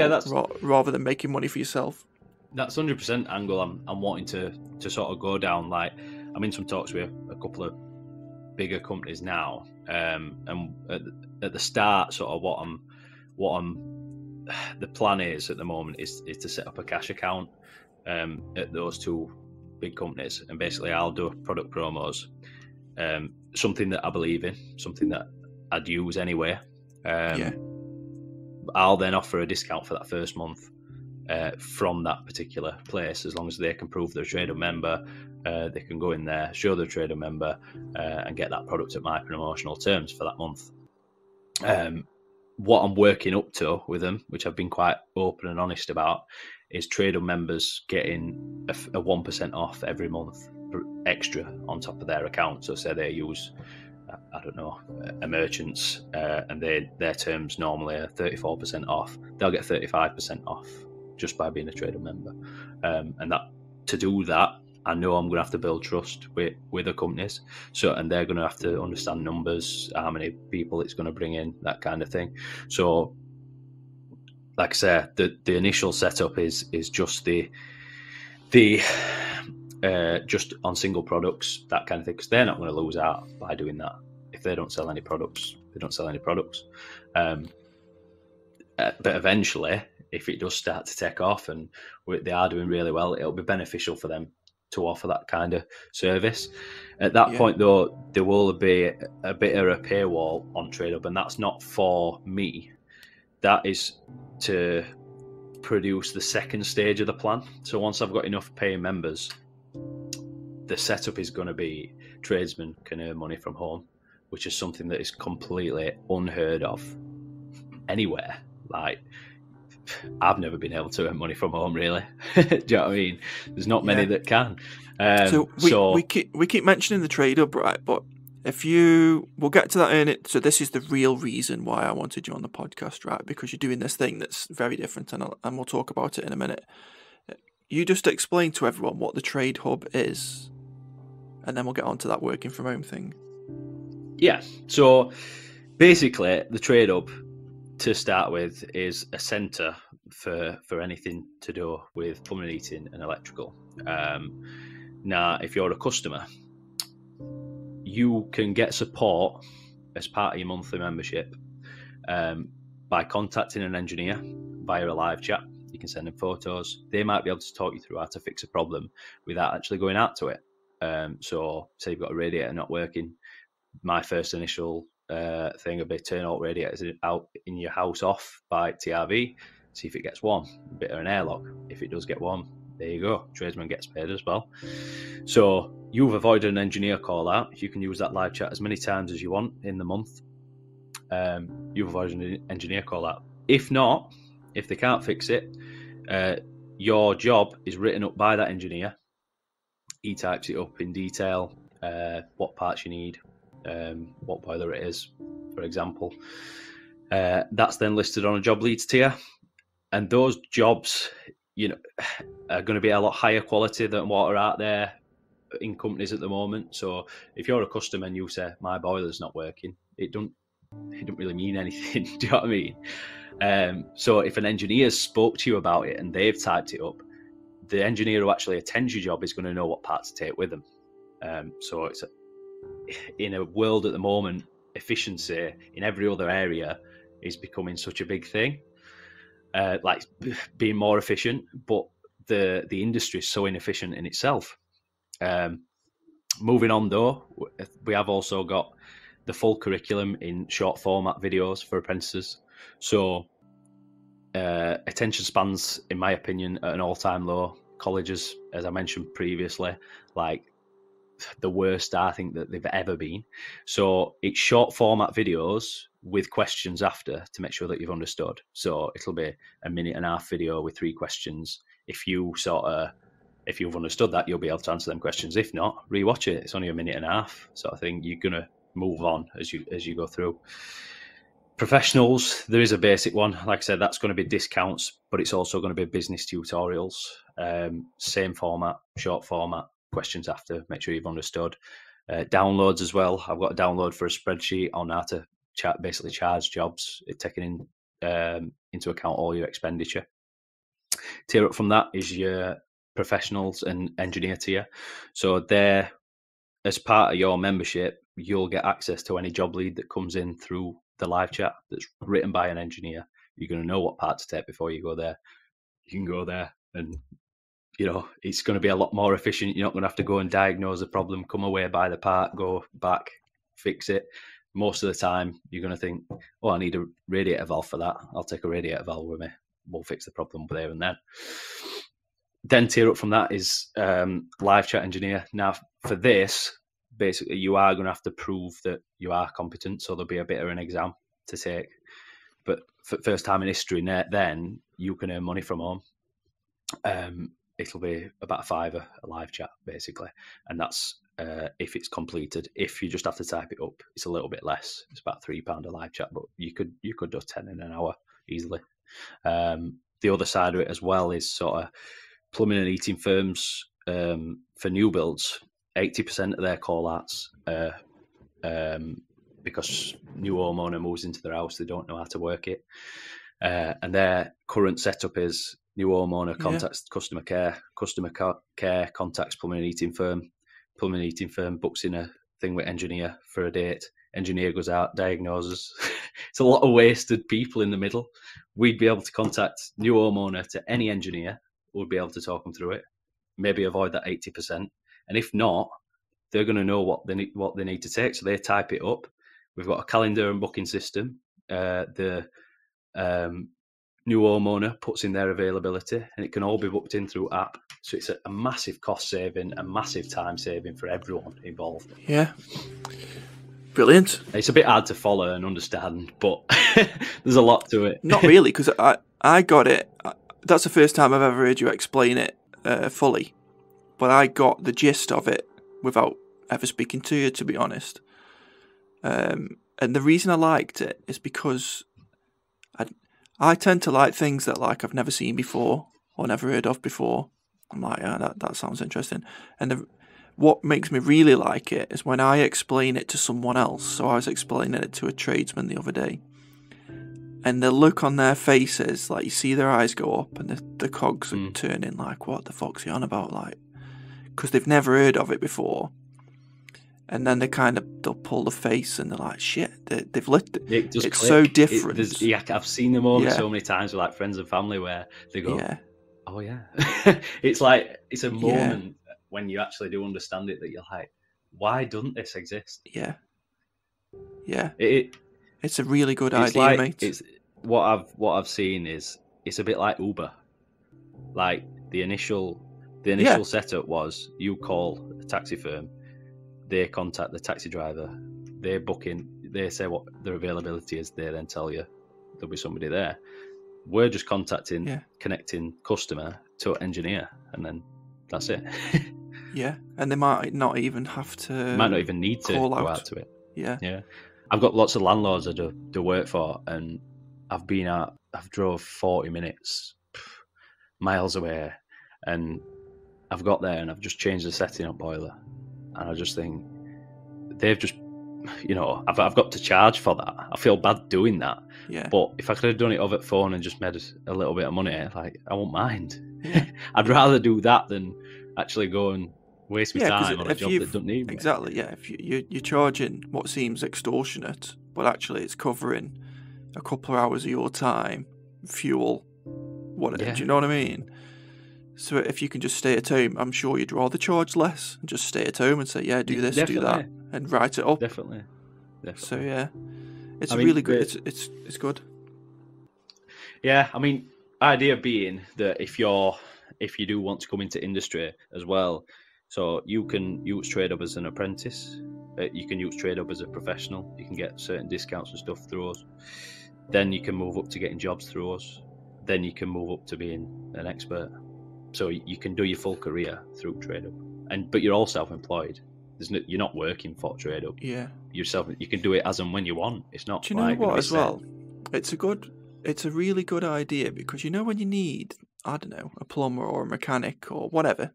rather than making money for yourself. That's 100% angle I'm wanting to sort of go down. Like, I'm in some talks with a couple of bigger companies now, and at the start, sort of what I'm the plan is at the moment is to set up a cash account at those two big companies, and basically I'll do product promos, something that I believe in, something that I'd use anyway. I'll then offer a discount for that first month from that particular place, as long as they can prove they're a TradeHub member. They can go in there, show they're a TradeHub member, and get that product at my promotional terms for that month. What I'm working up to with them, which I've been quite open and honest about, is TradeHub members getting a 1% off every month extra on top of their account. So say they use, I don't know, a merchant's, and their terms normally are 34% off. They'll get 35% off just by being a TradeHub member. And that, to do that, I know I'm going to have to build trust with the companies. And they're going to have to understand numbers, how many people it's going to bring in, that kind of thing. So, like I said, the initial setup is just the just on single products, that kind of thing, because they're not going to lose out by doing that. If they don't sell any products, they don't sell any products. But eventually, if it does start to take off and they are doing really well, it'll be beneficial for them to offer that kind of service. At that point, though, there will be a bit of a paywall on TradeHub, and that's not for me. That is to produce the second stage of the plan. So once I've got enough paying members, the setup is going to be tradesmen can earn money from home, which is something that is completely unheard of anywhere. Like, I've never been able to earn money from home, really. Do you know what I mean? There's not many that can. We keep mentioning the TradeHub, right? But we'll get to that in it. So this is the real reason why I wanted you on the podcast, right? Because you're doing this thing that's very different, and we'll talk about it in a minute. You just explain to everyone what the TradeHub is, and then we'll get on to that working from home thing. Yeah. So basically, the TradeHub, to start with, is a centre for anything to do with plumbing, heating, and electrical. Now, if you're a customer, you can get support as part of your monthly membership by contacting an engineer via a live chat. You can send them photos. They might be able to talk you through how to fix a problem without actually going out to it. So, say you've got a radiator not working. My first initial thing would be turn all radiators out in your house off by TRV, see if it gets warm, a bit of an airlock. If it does get warm, there you go, tradesman gets paid as well. So you've avoided an engineer call out. You can use that live chat as many times as you want in the month. You've avoided an engineer call out. If not, if they can't fix it, your job is written up by that engineer. He types it up in detail, what parts you need, what boiler it is, for example. That's then listed on a job leads tier, and those jobs, are going to be a lot higher quality than what are out there in companies at the moment. So if you're a customer and you say my boiler's not working, it don't really mean anything. Do you know what I mean? So if an engineer spoke to you about it and they've typed it up, the engineer who actually attends your job is going to know what parts to take with them. So it's in a world at the moment, efficiency in every other area is becoming such a big thing, like being more efficient, but the industry is so inefficient in itself. Moving on though, we have also got the full curriculum in short format videos for apprentices. So attention spans, in my opinion, at an all-time low. Colleges, as I mentioned previously, like the worst I think that they've ever been. So it's short format videos with questions after to make sure that you've understood. So it'll be a 1.5-minute video with 3 questions. If you've understood that, you'll be able to answer them questions. If not, rewatch it. It's only a 1.5 minutes sort of thing. You're gonna move on as you go through. Professionals, there is a basic one. Like I said, that's going to be discounts, but it's also going to be business tutorials. Same format, short format, questions after, make sure you've understood. Downloads as well. I've got a download for a spreadsheet on how to basically charge jobs, taking into account all your expenditure. Tier up from that is your professionals and engineer tier. So there, as part of your membership, you'll get access to any job lead that comes in through the live chat that's written by an engineer. You're going to know what part to take before you go there. You can go there and, it's going to be a lot more efficient. You're not going to have to go and diagnose the problem, come away, buy the part, go back, fix it. Most of the time, you're going to think, oh, I need a radiator valve for that. I'll take a radiator valve with me. We'll fix the problem there and then. Then tier up from that is live chat engineer. Now, for this, basically, you are going to have to prove that you are competent. So there'll be a bit of an exam to take. But for the first time in history, then you can earn money from home. It'll be about £5 a live chat, basically. And that's if it's completed. If you just have to type it up, it's a little bit less. It's about £3 a live chat, but you could do 10 in an hour easily. The other side of it as well is sort of plumbing and heating firms for new builds. 80% of their call-outs because new homeowner moves into their house, they don't know how to work it. And their current setup is new homeowner contacts customer care contacts plumbing and heating firm books in a thing with engineer for a date. Engineer goes out, diagnoses. It's a lot of wasted people in the middle. We'd be able to contact new homeowner to any engineer. We'd be able to talk them through it, maybe avoid that 80%. And if not, they're going to know what they need to take. So they type it up. We've got a calendar and booking system. The new homeowner puts in their availability, and it can all be booked in through app. So it's a massive cost saving, a massive time saving for everyone involved. Yeah. Brilliant. It's a bit hard to follow and understand, but there's a lot to it. Not really, because I got it. That's the first time I've ever heard you explain it fully. But I got the gist of it without ever speaking to you, to be honest. And the reason I liked it is because I tend to like things that like I've never seen before or never heard of before. I'm like, yeah, that sounds interesting. And what makes me really like it is when I explain it to someone else. So I was explaining it to a tradesman the other day. And the look on their faces, like you see their eyes go up and the cogs are turning like, what the fuck's he on about? Like, because they've never heard of it before. And then they'll pull the face and they're like, shit, they've lit it. It's click. So different. I've seen them all so many times with like friends and family where they go, oh yeah. It's like, it's a moment when you actually do understand it that you're like, why doesn't this exist? Yeah. Yeah. It's a really good idea, like, mate. It's what I've seen is it's a bit like Uber. Like the initial setup was you call a taxi firm, they contact the taxi driver, they book in, they say what their availability is, they then tell you there'll be somebody there. We're just connecting customer to engineer, and then that's it. Yeah, and they might not even have to. Might not even need to go out to it. Yeah. I've got lots of landlords I do work for, and I've drove 40 minutes miles away, and I've got there and I've just changed the setting up boiler, and I just think they've just, I've got to charge for that. I feel bad doing that. Yeah. But if I could have done it over the phone and just made a little bit of money, like I won't mind. Yeah. I'd rather do that than actually go and waste my time on a job that doesn't need me. Exactly, yeah. If you're charging what seems extortionate, but actually it's covering a couple of hours of your time, fuel, whatever. Do you know what I mean? So if you can just stay at home, I'm sure you'd rather charge less and just stay at home and say, yeah, do this, do that, and write it up. Definitely. So yeah, it's really good. It's good. Yeah, I mean, idea being that if you do want to come into industry as well, so you can use TradeHub as an apprentice, you can use TradeHub as a professional, you can get certain discounts and stuff through us, then you can move up to getting jobs through us, then you can move up to being an expert. So you can do your full career through TradeHub, but you're all self-employed. You're not working for TradeHub. Yeah, you can do it as and when you want. It's not. Do you know what as well? It's a really good idea, because when you need, I don't know, a plumber or a mechanic or whatever.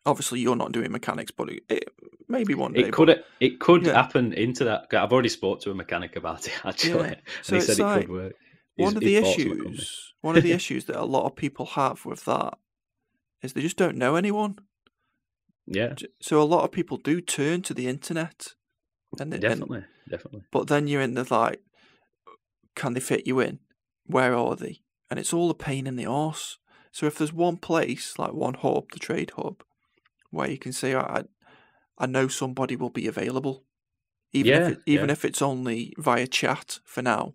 Obviously, you're not doing mechanics, but it maybe one day. It could happen into that. I've already spoke to a mechanic about it actually, and he said it could work. One of the issues that a lot of people have with that is they just don't know anyone. Yeah. So a lot of people do turn to the internet, definitely. But then you're in the like, can they fit you in? Where are they? And it's all a pain in the arse. So if there's one place, like one hub, the TradeHub, where you can say, I know somebody will be available, even if it's only via chat for now.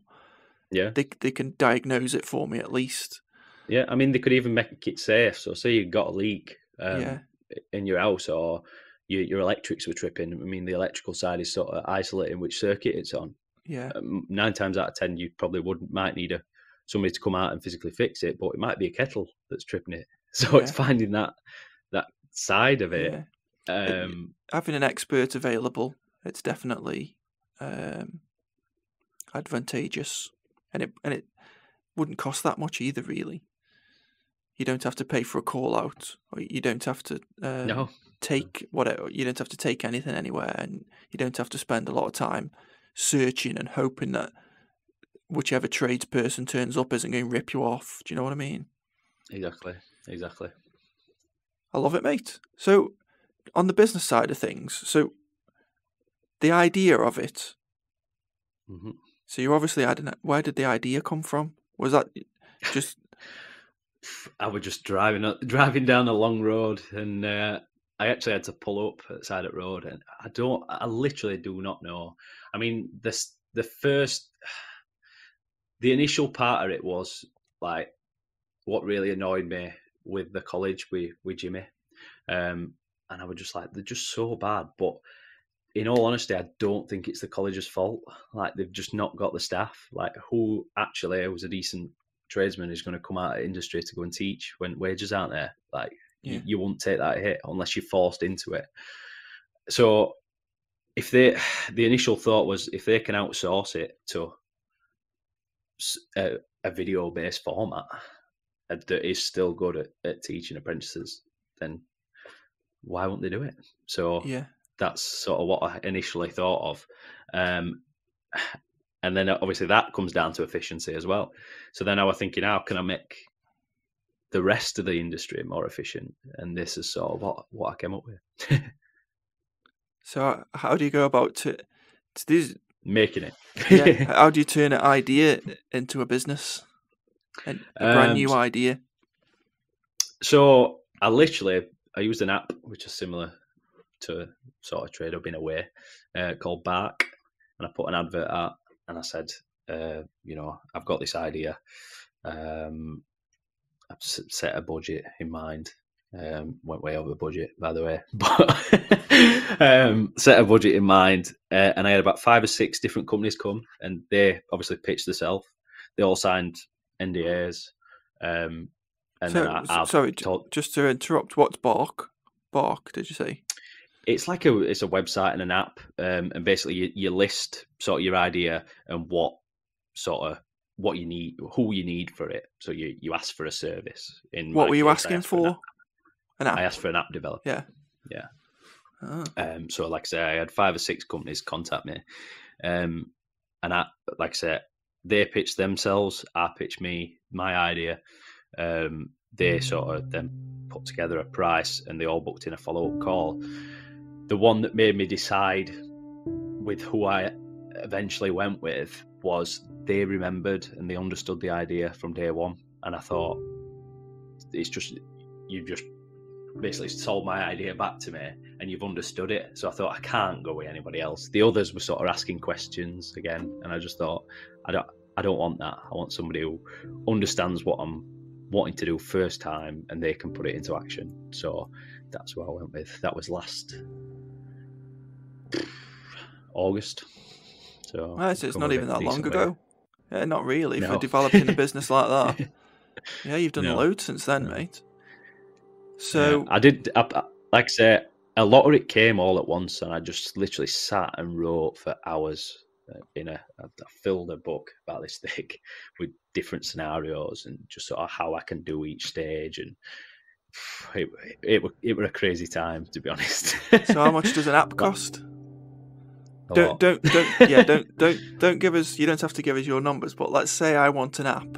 Yeah, they can diagnose it for me at least. Yeah, I mean, they could even make it safe. So say you've got a leak in your house, or your electrics were tripping. I mean, the electrical side is sort of isolating which circuit it's on. Yeah. 9 times out of 10, you probably might need somebody to come out and physically fix it, but it might be a kettle that's tripping it. So it's finding that side of it. Yeah. Having an expert available, it's definitely advantageous, and it wouldn't cost that much either. Really, you don't have to pay for a call out, or you don't have to take whatever. You don't have to take anything anywhere, and you don't have to spend a lot of time searching and hoping that whichever tradesperson turns up isn't going to rip you off. Do you know what I mean? Exactly. I love it, mate. So, on the business side of things, so the idea of it. Mm-hmm. So you're obviously adding it. Where did the idea come from? Was that just? I was just driving down a long road, and I actually had to pull up at the side of the road, and I literally do not know. I mean, the initial part of it was like what really annoyed me with the college with Jimmy, and I was just like, they're just so bad. But in all honesty, I don't think it's the college's fault. Like, they've just not got the staff. Like, who actually was a decent tradesman is going to come out of industry to go and teach when wages aren't there. Like, Yeah. you won't take that hit unless you're forced into it. So if the initial thought was, if they can outsource it to a video-based format that is still good at teaching apprentices, then why won't they do it? So Yeah. that's sort of what I initially thought of. And then obviously that comes down to efficiency as well. So then I was thinking, how can I make the rest of the industry more efficient? And this is sort of what I came up with. So how do you go about to these? Making it. Yeah. How do you turn an idea into a business? And a brand new idea? So I used an app which is similar to sort of TradeHub in a way, called Bark, and I put an advert out, and I said, I've got this idea. I've set a budget in mind. Went way over budget, by the way, but set a budget in mind, and I had about 5 or 6 different companies come, and they obviously pitched themselves. They all signed NDAs. And sorry, just to interrupt. What's Bark? Bark, did you say? It's like it's a website and an app, and basically you list sort of your idea and what you need, who you need for it. So you ask for a service. What were you asking for? An app. I asked for an app developer. Yeah. Oh. So like I say, I had 5 or 6 companies contact me, and like I said, they pitched themselves. I pitched my idea. They sort of then put together a price, and they all booked in a follow-up call. The one that made me decide with who I eventually went with was they remembered and they understood the idea from day one. And I thought, you've just basically sold my idea back to me and you've understood it. So I thought, I can't go with anybody else. The others were sort of asking questions again, and I just thought, I don't want that. I want somebody who understands what I'm wanting to do first time and they can put it into action. So that's what I went with. That was last August. So it's not even that long ago. Yeah, not really, for developing a business like that. Yeah, you've done loads since then, mate. So I did, like I say, a lot of it came all at once, and I just literally sat and wrote for hours. I filled a book about this thick with different scenarios and just sort of how I can do each stage, and it was a crazy time, to be honest. So how much does an app cost? Don't give us. You don't have to give us your numbers, but let's say I want an app.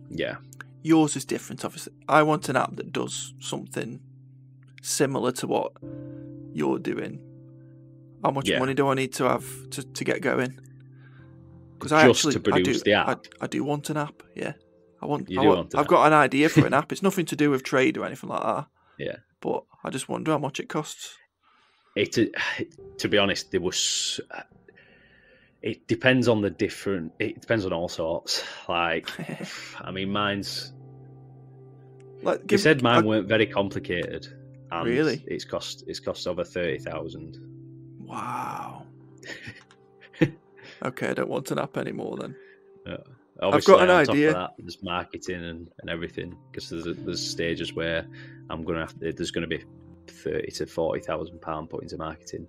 Yeah. Yours is different, obviously. I want an app that does something similar to what you're doing. How much money do I need to have to get going? Because I do want an app. Yeah, I've got an idea for an app. It's nothing to do with trade or anything like that. Yeah, but I just wonder how much it costs. To be honest, there was. It depends on It depends on all sorts. Like, I mean, mine's. You said mine weren't very complicated. And really? It's cost over 30,000. Wow. Okay, I don't want an app anymore then. Obviously, I've got an idea. Top of that, there's marketing and everything, because there's stages where there's going to be 30 to 40,000 £40,000 put into marketing.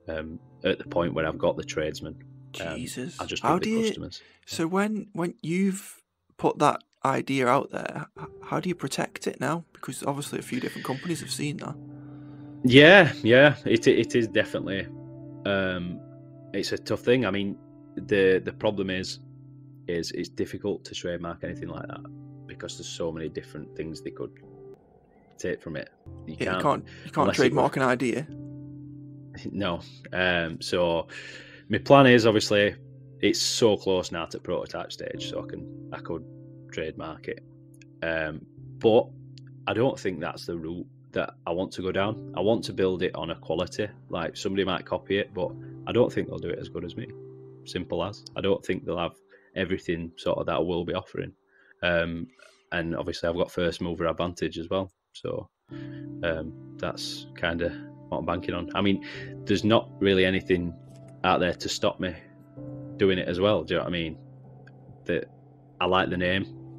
At the point where I've got the tradesmen. Jesus. I just need the customers. So when you've put that idea out there, how do you protect it now? Because obviously a few different companies have seen that. Yeah, it is definitely. It's a tough thing. I mean, the problem is it's difficult to trademark anything like that because there's so many different things they could take from it. You can't trademark an idea. No. So my plan is, obviously, it's so close now to prototype stage, so I could trademark it. But I don't think that's the route that I want to go down. I want to build it on a quality. Like, somebody might copy it, but I don't think they'll do it as good as me. Simple as. I don't think they'll have everything sort of that I will be offering. And obviously I've got first mover advantage as well. So that's kind of what I'm banking on. I mean, there's not really anything out there to stop me doing it as well. Do you know what I mean? That I like the name.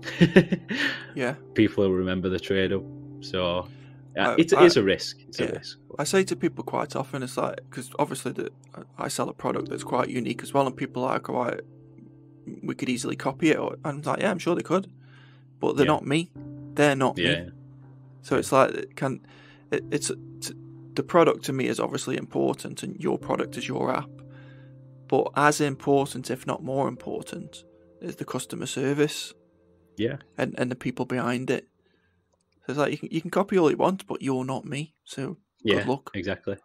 Yeah. People will remember the TradeHub. So it's a risk. It's a risk. I say to people quite often, it's like, because obviously I sell a product that's quite unique as well, and people are like, oh, we could easily copy it. And I'm like, yeah, I'm sure they could, but they're not me. They're not me. So it's like, it's the product to me is obviously important, and your product is your app. But as important, if not more important, is the customer service. Yeah. And the people behind it. So it's like, you can copy all you want, but you're not me. So good luck. Exactly.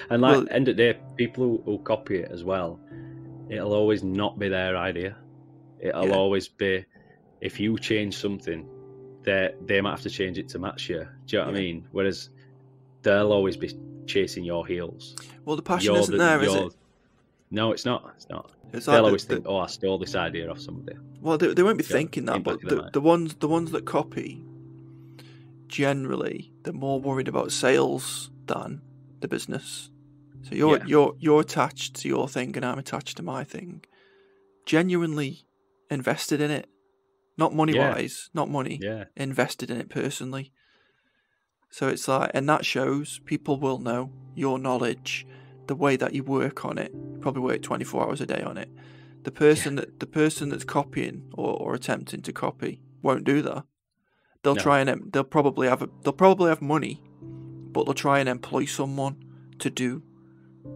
And like, end of the day, people who copy it as well, it'll always not be their idea. It'll always be, if you change something, they might have to change it to match you. Do you know what I mean? Whereas they'll always be chasing your heels. Well, the passion isn't there, is it? No, it's not. It's not. It's They'll like always think, "Oh, I stole this idea off somebody." Well, they won't be thinking that, but the ones that copy, generally, they're more worried about sales than the business. So you're attached to your thing, and I'm attached to my thing. Genuinely invested in it, not money wise, not money. Invested in it personally. So it's like, and that shows. People will know your knowledge, the way that you work on it. You probably work 24 hours a day on it. The person that's copying or attempting to copy won't do that. They'll try and they'll probably have money, but they'll try and employ someone to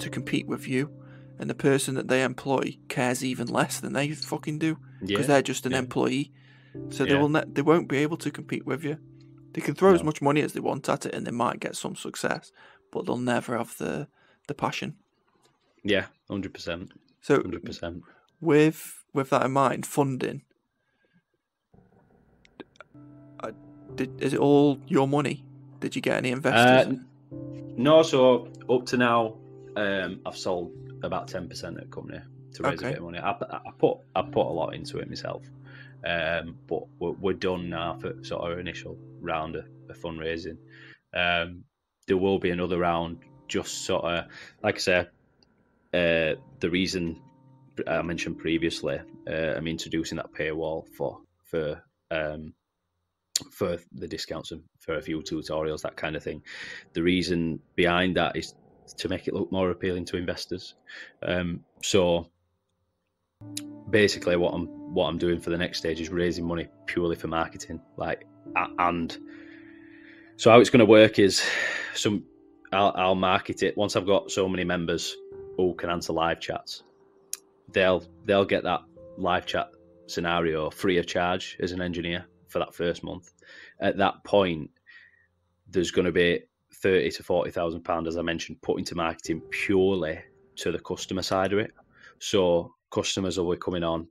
compete with you, and the person that they employ cares even less than they fucking do, because they're just an employee. So they won't be able to compete with you. They can throw as much money as they want at it, and they might get some success, but they'll never have the passion. Yeah, 100%. So 100%. With that in mind, funding. Is it all your money? Did you get any investors? No. So up to now, I've sold about 10% of the company to raise a bit of money. I put a lot into it myself, but we're done now for sort of initial round of fundraising. There will be another round. Just sort of, like I say, the reason I mentioned previously, I'm introducing that paywall for the discounts and for a few tutorials, that kind of thing. The reason behind that is to make it look more appealing to investors. So basically, what I'm doing for the next stage is raising money purely for marketing. And so how it's going to work is, I'll market it once I've got so many members who can answer live chats. They'll get that live chat scenario free of charge as an engineer for that first month. At that point, there's going to be £30,000 to £40,000, as I mentioned, put into marketing purely to the customer side of it. So customers will be coming on,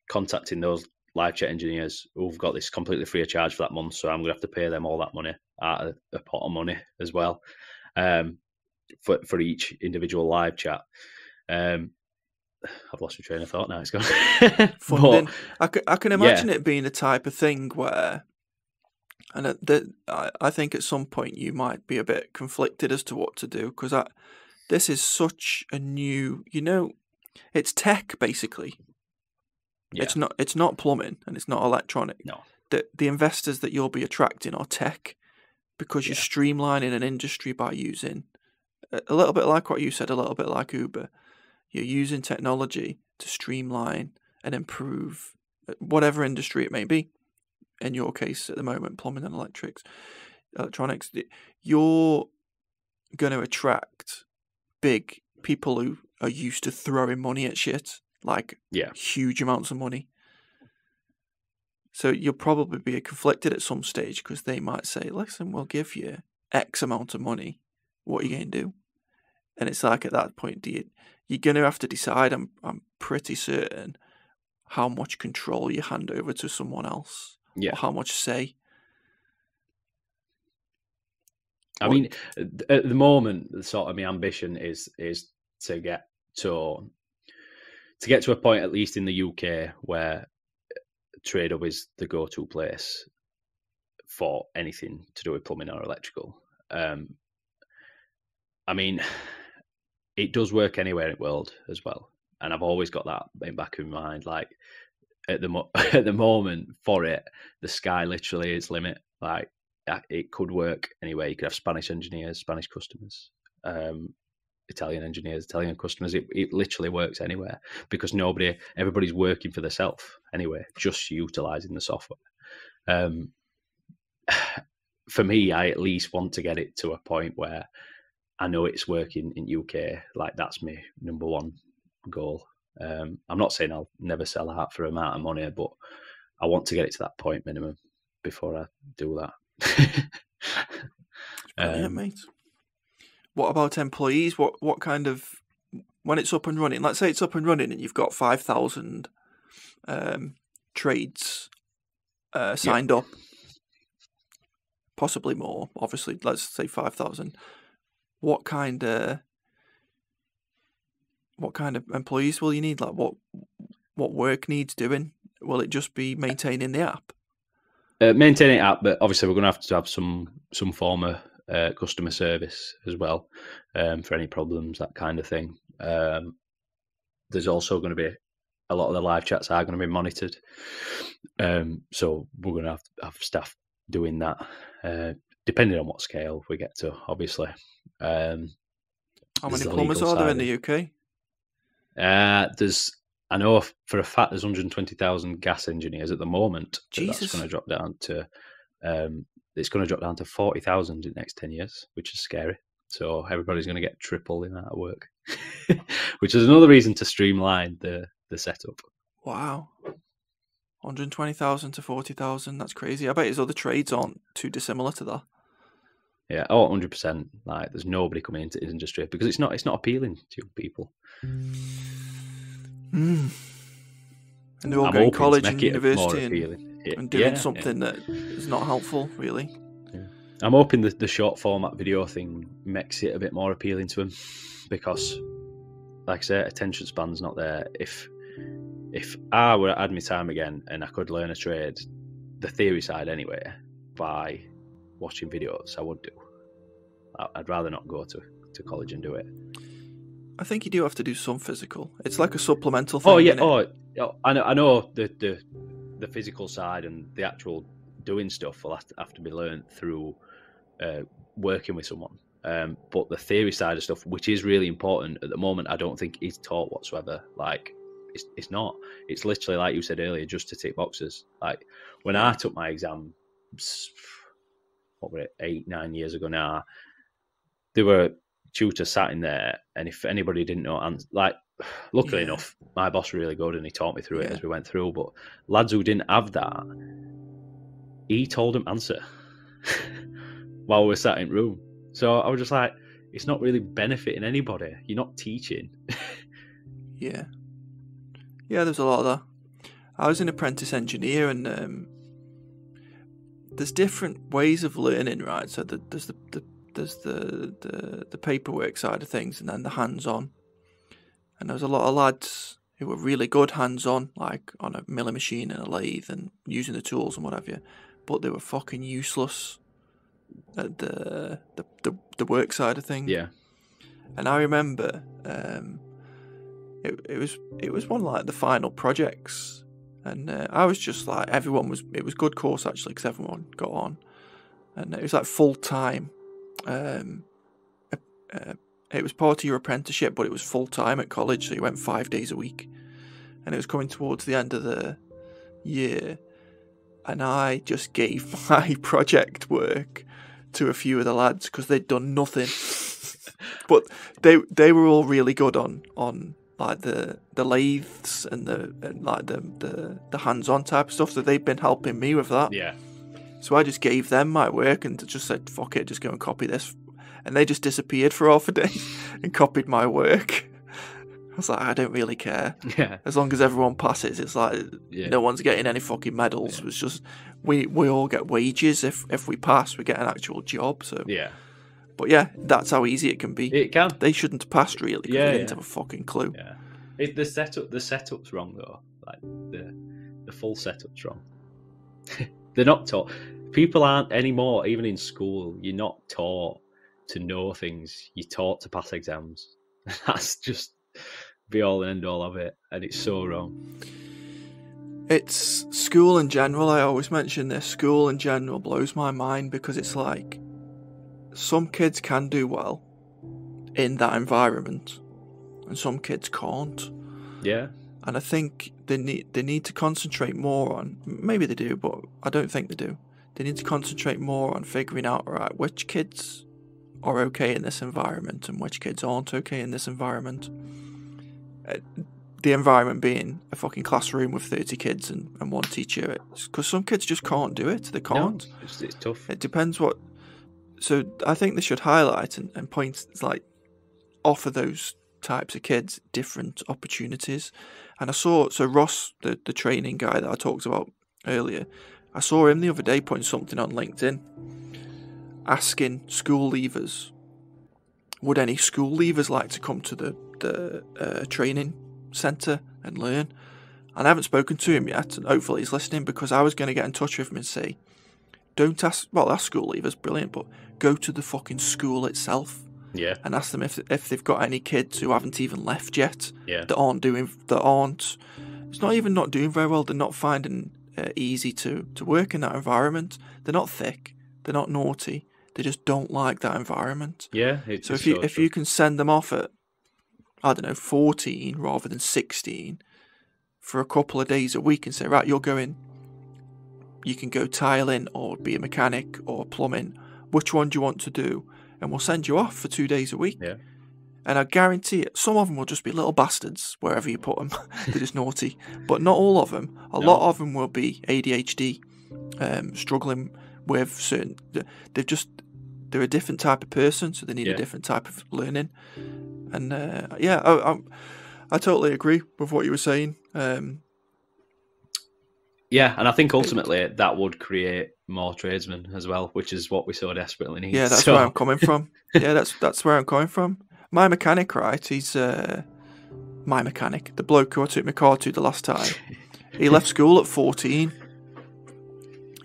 contacting those live chat engineers who've got this completely free of charge for that month. So I'm going to have to pay them all that money out of a pot of money as well, for each individual live chat. I've lost my train of thought now. It's gone. Funding. I can imagine it being the type of thing where, and I think at some point you might be a bit conflicted as to what to do, because this is such a new, it's tech basically. Yeah. It's not plumbing and it's not electronic. No. The investors that you'll be attracting are tech, because you're streamlining an industry by using a little bit like what you said, a little bit like Uber. You're using technology to streamline and improve whatever industry it may be. In your case, at the moment, plumbing and electronics. You're going to attract big people who are used to throwing money at shit, huge amounts of money. So you'll probably be conflicted at some stage, because they might say, listen, we'll give you X amount of money. What are you going to do? And it's like, at that point, you're going to have to decide, I'm pretty certain, how much control you hand over to someone else. Yeah. Or how much say. I mean, at the moment, sort of my ambition is to get to a point, at least in the UK, where TradeHub is the go-to place for anything to do with plumbing or electrical. I mean, it does work anywhere in the world as well, and I've always got that in back of my mind. at the moment for it, the sky literally is limit. Like it could work anyway. You could have Spanish engineers, Spanish customers, Italian engineers, Italian customers. It literally works anywhere because everybody's working for themselves anyway, just utilizing the software. For me, I at least want to get it to a point where I know it's working in UK. Like that's my number one goal. I'm not saying I'll never sell out for an amount of money, but I want to get it to that point minimum before I do that. Brilliant, mate. What about employees? What kind of, when it's up and running, let's say it's up and running and you've got 5,000 trades signed up, possibly more, obviously, let's say 5,000. What kind of employees will you need? Like what work needs doing? Will it just be maintaining the app? Maintaining the app, but obviously we're going to have some form of customer service as well for any problems, that kind of thing. There's also going to be a lot of the live chats are going to be monitored, so we're going to have staff doing that, depending on what scale we get to, obviously. How many plumbers are there in the UK? I know for a fact there's 120,000 gas engineers at the moment. Jesus. That's going to drop down to it's going to drop down to 40,000 in the next 10 years, which is scary. So everybody's going to get triple the amount of work, which is another reason to streamline the setup. Wow. 120,000 to 40,000. That's crazy. I bet his other trades aren't too dissimilar to that. Yeah, 100%. Like, there's nobody coming into the industry because it's not appealing to people. And they're all going to college and university and doing something that is not helpful, really. Yeah. I'm hoping that the short format video thing makes it a bit more appealing to them because, like I say, attention span's not there. If I were had my time again and I could learn a trade, the theory side anyway, by watching videos, I would do. I'd rather not go to college and do it. I think you do have to do some physical. It's like a supplemental thing. Oh yeah, I know the physical side and the actual doing stuff will have to be learned through working with someone. But the theory side of stuff, which is really important at the moment, I don't think is taught whatsoever. Like it's not. It's literally like you said earlier, just to tick boxes. Like when I took my exam, what were it, 8-9 years ago now, there were tutors sat in there, and if anybody didn't know, like luckily enough, my boss was really good and he taught me through it as we went through. But lads who didn't have that, he told them answer while we were sat in room. So I was just like, it's not really benefiting anybody. You're not teaching. Yeah, there's a lot of that. I was an apprentice engineer, and there's different ways of learning, right? So there's the paperwork side of things, and then the hands-on. And there was a lot of lads who were really good hands-on, like on a milling machine and a lathe and using the tools and whatever, but they were fucking useless at the work side of things. Yeah. And I remember it was one of like the final projects, and I was just like, it was a good course actually because everyone got on, and it was like full time. It was part of your apprenticeship, but it was full time at college, so you went 5 days a week, and it was coming towards the end of the year, and I just gave my project work to a few of the lads because they'd done nothing, but they were all really good on like the lathes and the hands-on type of stuff, so they've been helping me with that. Yeah. So I just gave them my work and just said, fuck it, just go and copy this. And they just disappeared for half a day and copied my work. I was like, I don't really care. Yeah. As long as everyone passes, it's like no one's getting any fucking medals. Yeah. It's just we all get wages. If we pass, we get an actual job. So yeah. But yeah, that's how easy it can be. It can. They shouldn't have passed really because they didn't have a fucking clue. Yeah. The setup's wrong though. Like the full setup's wrong. They're not taught. People aren't anymore, even in school. You're not taught to know things. You're taught to pass exams. That's just be all and end all of it, and it's so wrong. It's school in general. I always mention this. School in general blows my mind because it's like some kids can do well in that environment, and some kids can't. Yeah. And I think they need to concentrate more on. Maybe they do, but I don't think they do. They need to concentrate more on figuring out, right, which kids are okay in this environment and which kids aren't okay in this environment. The environment being a fucking classroom with 30 kids and one teacher. Because some kids just can't do it. They can't. No, it's tough. It depends what. So I think they should highlight and point, like, offer those types of kids different opportunities. And I saw, so Ross, the training guy that I talked about earlier, I saw him the other day putting something on LinkedIn asking school leavers, would any school leavers like to come to the training centre and learn? And I haven't spoken to him yet, and hopefully he's listening, because I was going to get in touch with him and say, don't ask, well, ask school leavers, brilliant, but go to the fucking school itself. Yeah. And ask them if they've got any kids who haven't even left yet. Yeah. It's not even not doing very well. They're not finding easy to work in that environment. They're not thick. They're not naughty. They just don't like that environment. Yeah. So if you can send them off at, I don't know, 14 rather than 16 for a couple of days a week and say, right, you're going, you can go tiling or be a mechanic or plumbing. Which one do you want to do? And we'll send you off for 2 days a week. Yeah. And I guarantee it, some of them will just be little bastards wherever you put them. They're just naughty. But not all of them. A lot of them will be ADHD, struggling with certain... They're a different type of person, so they need a different type of learning. And I totally agree with what you were saying. Yeah, and I think ultimately that would create more tradesmen as well, which is what we so desperately need. Yeah, that's where I'm coming from. Yeah, that's where I'm coming from. My mechanic, right, he's my mechanic, the bloke who I took my car to the last time. He left school at 14.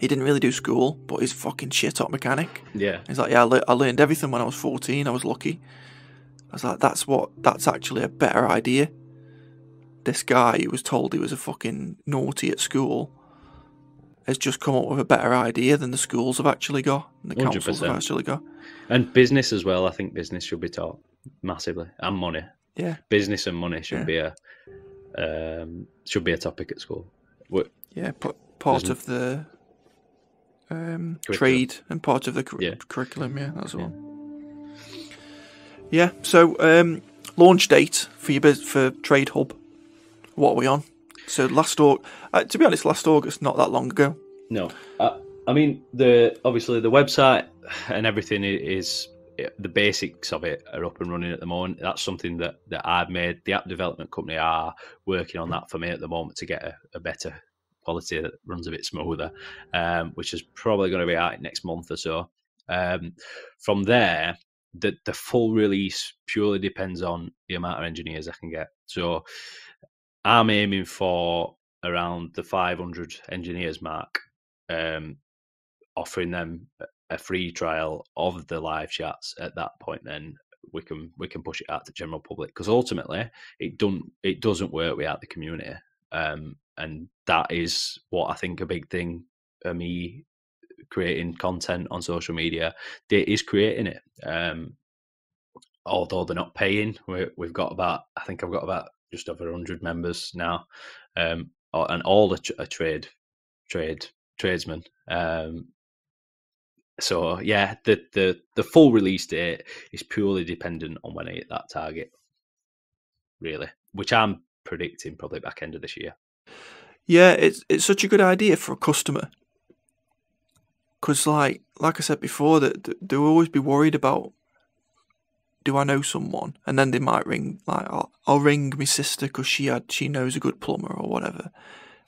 He didn't really do school, but he's fucking shit hot mechanic. Yeah. He's like, yeah, I learned everything when I was 14. I was lucky. I was like, that's actually a better idea. This guy who was told he was a fucking naughty at school has just come up with a better idea than the schools have actually got, and the councils 100%. have actually got. And business as well. I think business should be taught massively, and money. Yeah, business and money should be a topic at school. Yeah, part of the trade and part of the curriculum. Yeah, that's all. Yeah. So launch date for TradeHub. What are we on? So to be honest, last August, not that long ago. No, I mean obviously the website and everything is the basics of it are up and running at the moment. That's something that I've made. The app development company are working on that for me at the moment to get a better quality that runs a bit smoother, which is probably going to be out next month or so. From there, the full release purely depends on the amount of engineers I can get. So I'm aiming for around the 500 engineers mark, offering them a free trial of the live chats. At that point, then we can push it out to general public, because ultimately it doesn't work without the community, and that is what I think a big thing for me creating content on social media is creating it. Although they're not paying, we've got about, I think I've got about just over 100 members now, and all a tradesmen. So yeah, the full release date is purely dependent on when I hit that target, really, which I'm predicting probably back end of this year. Yeah, it's such a good idea for a customer, because like I said before, that they'll always be worried about, do I know someone? And then they might ring, like, I'll ring my sister because she knows a good plumber or whatever.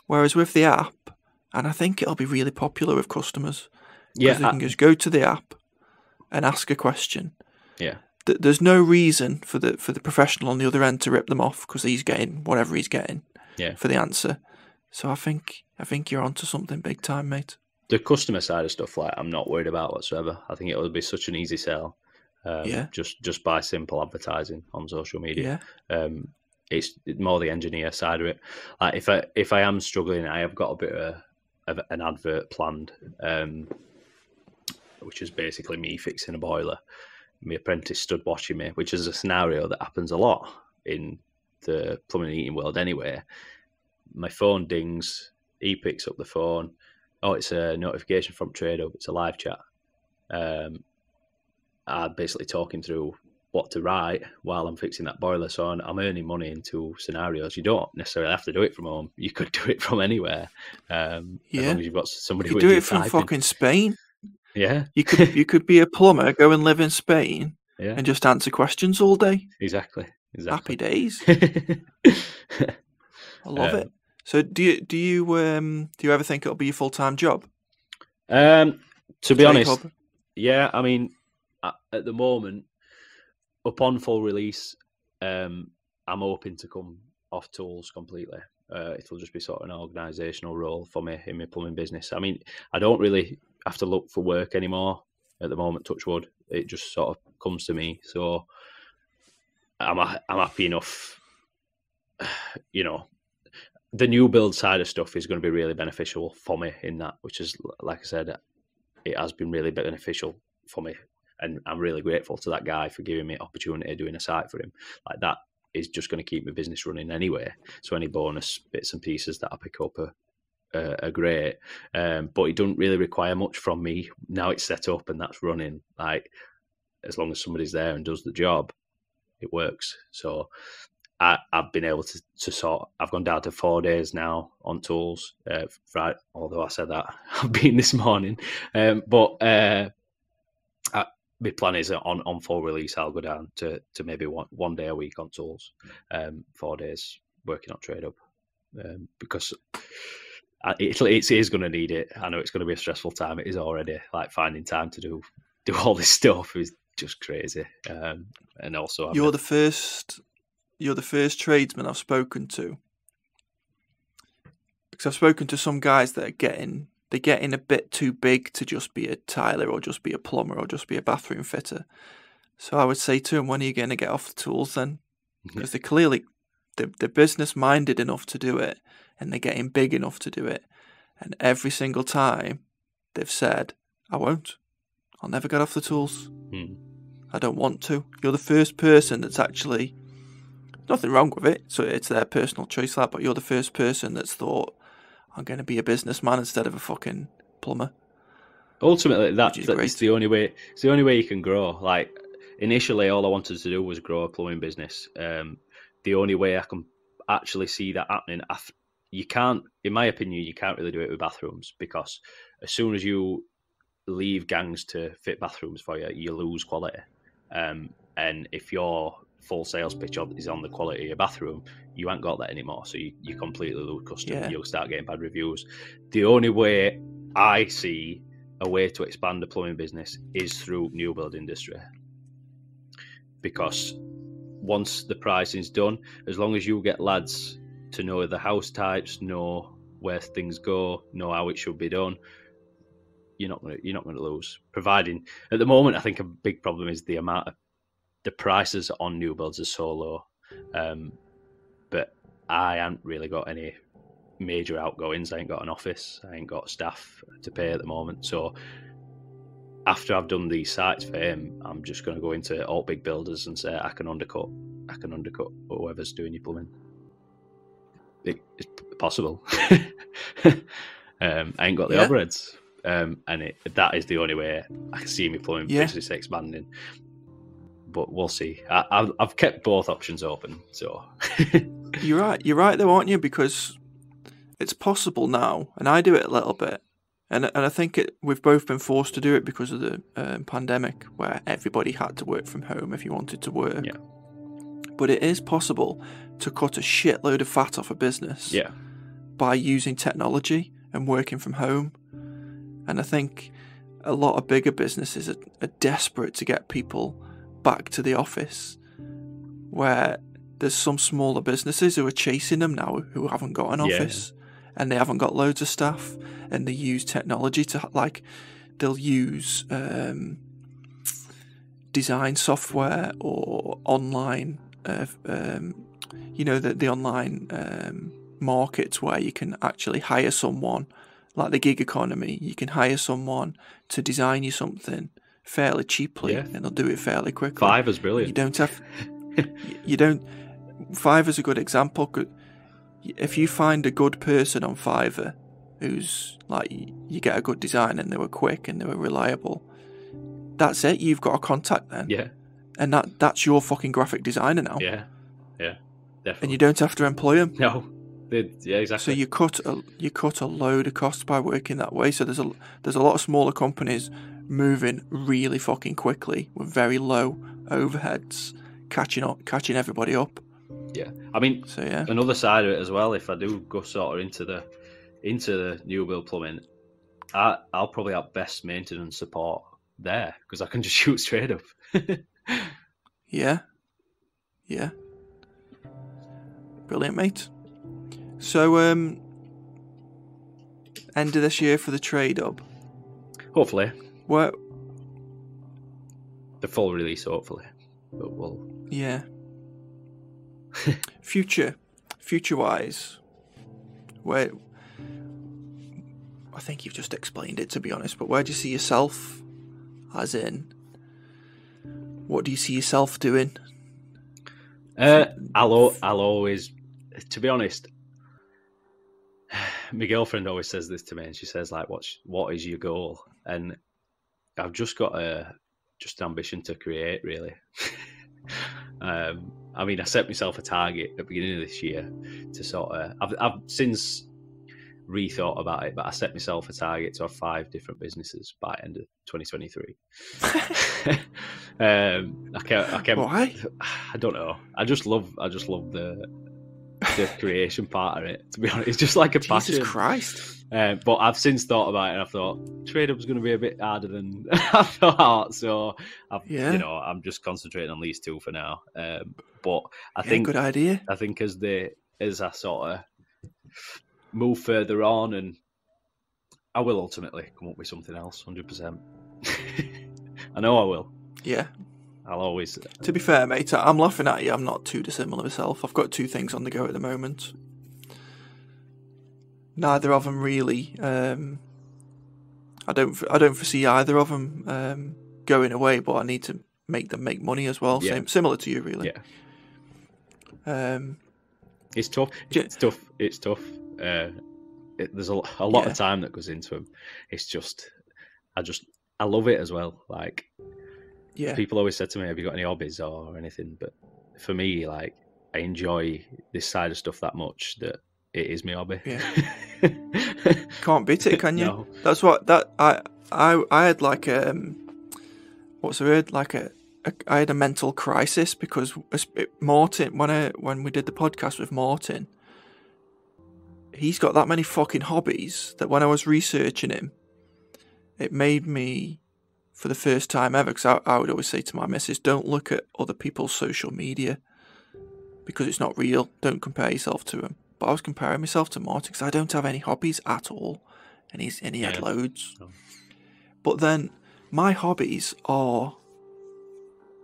Whereas with the app, and I think it'll be really popular with customers, because they can just go to the app and ask a question. Yeah, there's no reason for the professional on the other end to rip them off, because he's getting whatever he's getting for the answer. So I think you're onto something big time, mate. The customer side of stuff, like, I'm not worried about whatsoever. I think it will be such an easy sell. Just by simple advertising on social media. it's more the engineer side of it. Like if I am struggling, I have got a bit of an advert planned, which is basically me fixing a boiler. My apprentice stood watching me, which is a scenario that happens a lot in the plumbing and heating world anyway. My phone dings, he picks up the phone. Oh, it's a notification from TradeHub. It's a live chat. I'm basically talking through what to write while I'm fixing that boiler. So I'm earning money in two scenarios. You don't necessarily have to do it from home. You could do it from anywhere. As long as you've got somebody you with could do you it from typing. fucking Spain. Yeah. You could be a plumber, go and live in Spain, and just answer questions all day. Exactly. Happy days. I love it. So do you ever think it'll be your full-time job? To be honest, TradeHub? yeah. I mean, at the moment, upon full release, I'm hoping to come off tools completely. It'll just be sort of an organisational role for me in my plumbing business. I mean, I don't really have to look for work anymore at the moment, touch wood. It just sort of comes to me. So I'm happy enough. You know, the new build side of stuff is going to be really beneficial for me in that, which is, like I said, it has been really beneficial for me. And I'm really grateful to that guy for giving me opportunity of doing a site for him. Like, that is just going to keep my business running anyway. So any bonus bits and pieces that I pick up are great. But it doesn't really require much from me. Now it's set up and that's running. Like, as long as somebody's there and does the job, it works. So I've been able to sort. I've gone down to 4 days now on tools. Right, although I said that I've been this morning, but my plan is on full release, I'll go down to maybe one day a week on tools, 4 days working on TradeHub, because it is going to need it. I know it's going to be a stressful time. It is already. Like, finding time to do all this stuff is just crazy. And also, you're the first tradesman I've spoken to, because I've spoken to some guys that are getting a bit too big to just be a tiler or just be a plumber or just be a bathroom fitter. So I would say to them, when are you going to get off the tools then? Because they're business minded enough to do it, and they're getting big enough to do it. And every single time they've said, I won't. I'll never get off the tools. I don't want to. You're the first person that's actually, nothing wrong with it, so it's their personal choice, but you're the first person that's thought, I'm going to be a businessman instead of a fucking plumber. Ultimately, that's the only way. It's the only way you can grow. Like, initially, all I wanted to do was grow a plumbing business. The only way I can actually see that happening, you can't, in my opinion, you can't really do it with bathrooms, because as soon as you leave gangs to fit bathrooms for you, you lose quality. And if your full sales pitch is on the quality of your bathroom, you ain't got that anymore. So you completely lose customers. Yeah. You'll start getting bad reviews. The only way I see a way to expand the plumbing business is through new build industry. Because once the pricing's done, as long as you get lads to know the house types, know where things go, know how it should be done, you're not going to lose. Providing, at the moment, I think a big problem is the prices on new builds are so low. But I haven't really got any major outgoings. I ain't got an office. I ain't got staff to pay at the moment. So after I've done these sites for him, I'm just going to go into all big builders and say I can undercut whoever's doing your plumbing. It's possible. I ain't got the overheads. And that is the only way I can see me plumbing business expanding. But we'll see. I've kept both options open. So You're right though, aren't you? Because it's possible now, and I do it a little bit, and I think we've both been forced to do it because of the pandemic, where everybody had to work from home if you wanted to work. Yeah. But it is possible to cut a shitload of fat off a business. Yeah. By using technology and working from home. And I think a lot of bigger businesses are desperate to get people back to the office, where there's some smaller businesses who are chasing them now who haven't got an office and they haven't got loads of staff, and they use technology to, like, they'll use design software or online the online markets where you can actually hire someone, like the gig economy. You can hire someone to design you something fairly cheaply, Yeah. and they'll do it fairly quickly. Fiverr's brilliant. You don't have. You don't. Fiverr's a good example. If you find a good person on Fiverr, who's like, you get a good design and they were quick and they were reliable, that's it. You've got a contact then. Yeah. And that's your fucking graphic designer now. Yeah. Definitely. And you don't have to employ them. No. Yeah, exactly. So you cut a load of costs by working that way. So there's a lot of smaller companies moving really fucking quickly with very low overheads, catching everybody up. Yeah, I mean, so yeah, another side of it as well. If I do go sort of into the new build plumbing, I'll probably have best maintenance support there because I can just use TradeHub. Yeah. Brilliant, mate. So, end of this year for the TradeHub. Hopefully. What? The full release, hopefully. But we'll... Yeah. Future-wise, where... I think you've just explained it, to be honest, but where do you see yourself? As in, what do you see yourself doing? I'll always... To be honest, my girlfriend always says this to me, and she says, like, what is your goal? And I've just got just ambition to create, really. I mean, I set myself a target at the beginning of this year to sort of... I've since rethought about it, but I set myself a target to have 5 different businesses by end of 2023. I can't. Why? I don't know. I just love the creation part of it, to be honest. It's just like a passion. Jesus Christ. But I've since thought about it, and I thought TradeHub's going to be a bit harder than I thought. So I'm just concentrating on these 2 for now. But I think good idea. I think as I sort of move further on, and I will ultimately come up with something else, 100%. I know I will. Yeah. I'll always... To be fair, mate, I'm laughing at you. I'm not too dissimilar myself. I've got 2 things on the go at the moment. Neither of them really... I don't foresee either of them going away, but I need to make them make money as well. Yeah. Similar to you, really. Yeah. It's tough. It's tough. There's a lot of time that goes into them. It's just... I love it as well. Like... Yeah. People always said to me, have you got any hobbies or anything? But for me, like, I enjoy this side of stuff that much that it is my hobby. Yeah. Can't beat it, can you? No. That's what I had like what's the word? Like I had a mental crisis because Martin, when we did the podcast with Martin, he's got that many fucking hobbies that when I was researching him, it made me, for the first time ever, because I would always say to my missus, don't look at other people's social media because it's not real. Don't compare yourself to them. But I was comparing myself to Martin because I don't have any hobbies at all, and he had loads. Oh. But then my hobbies are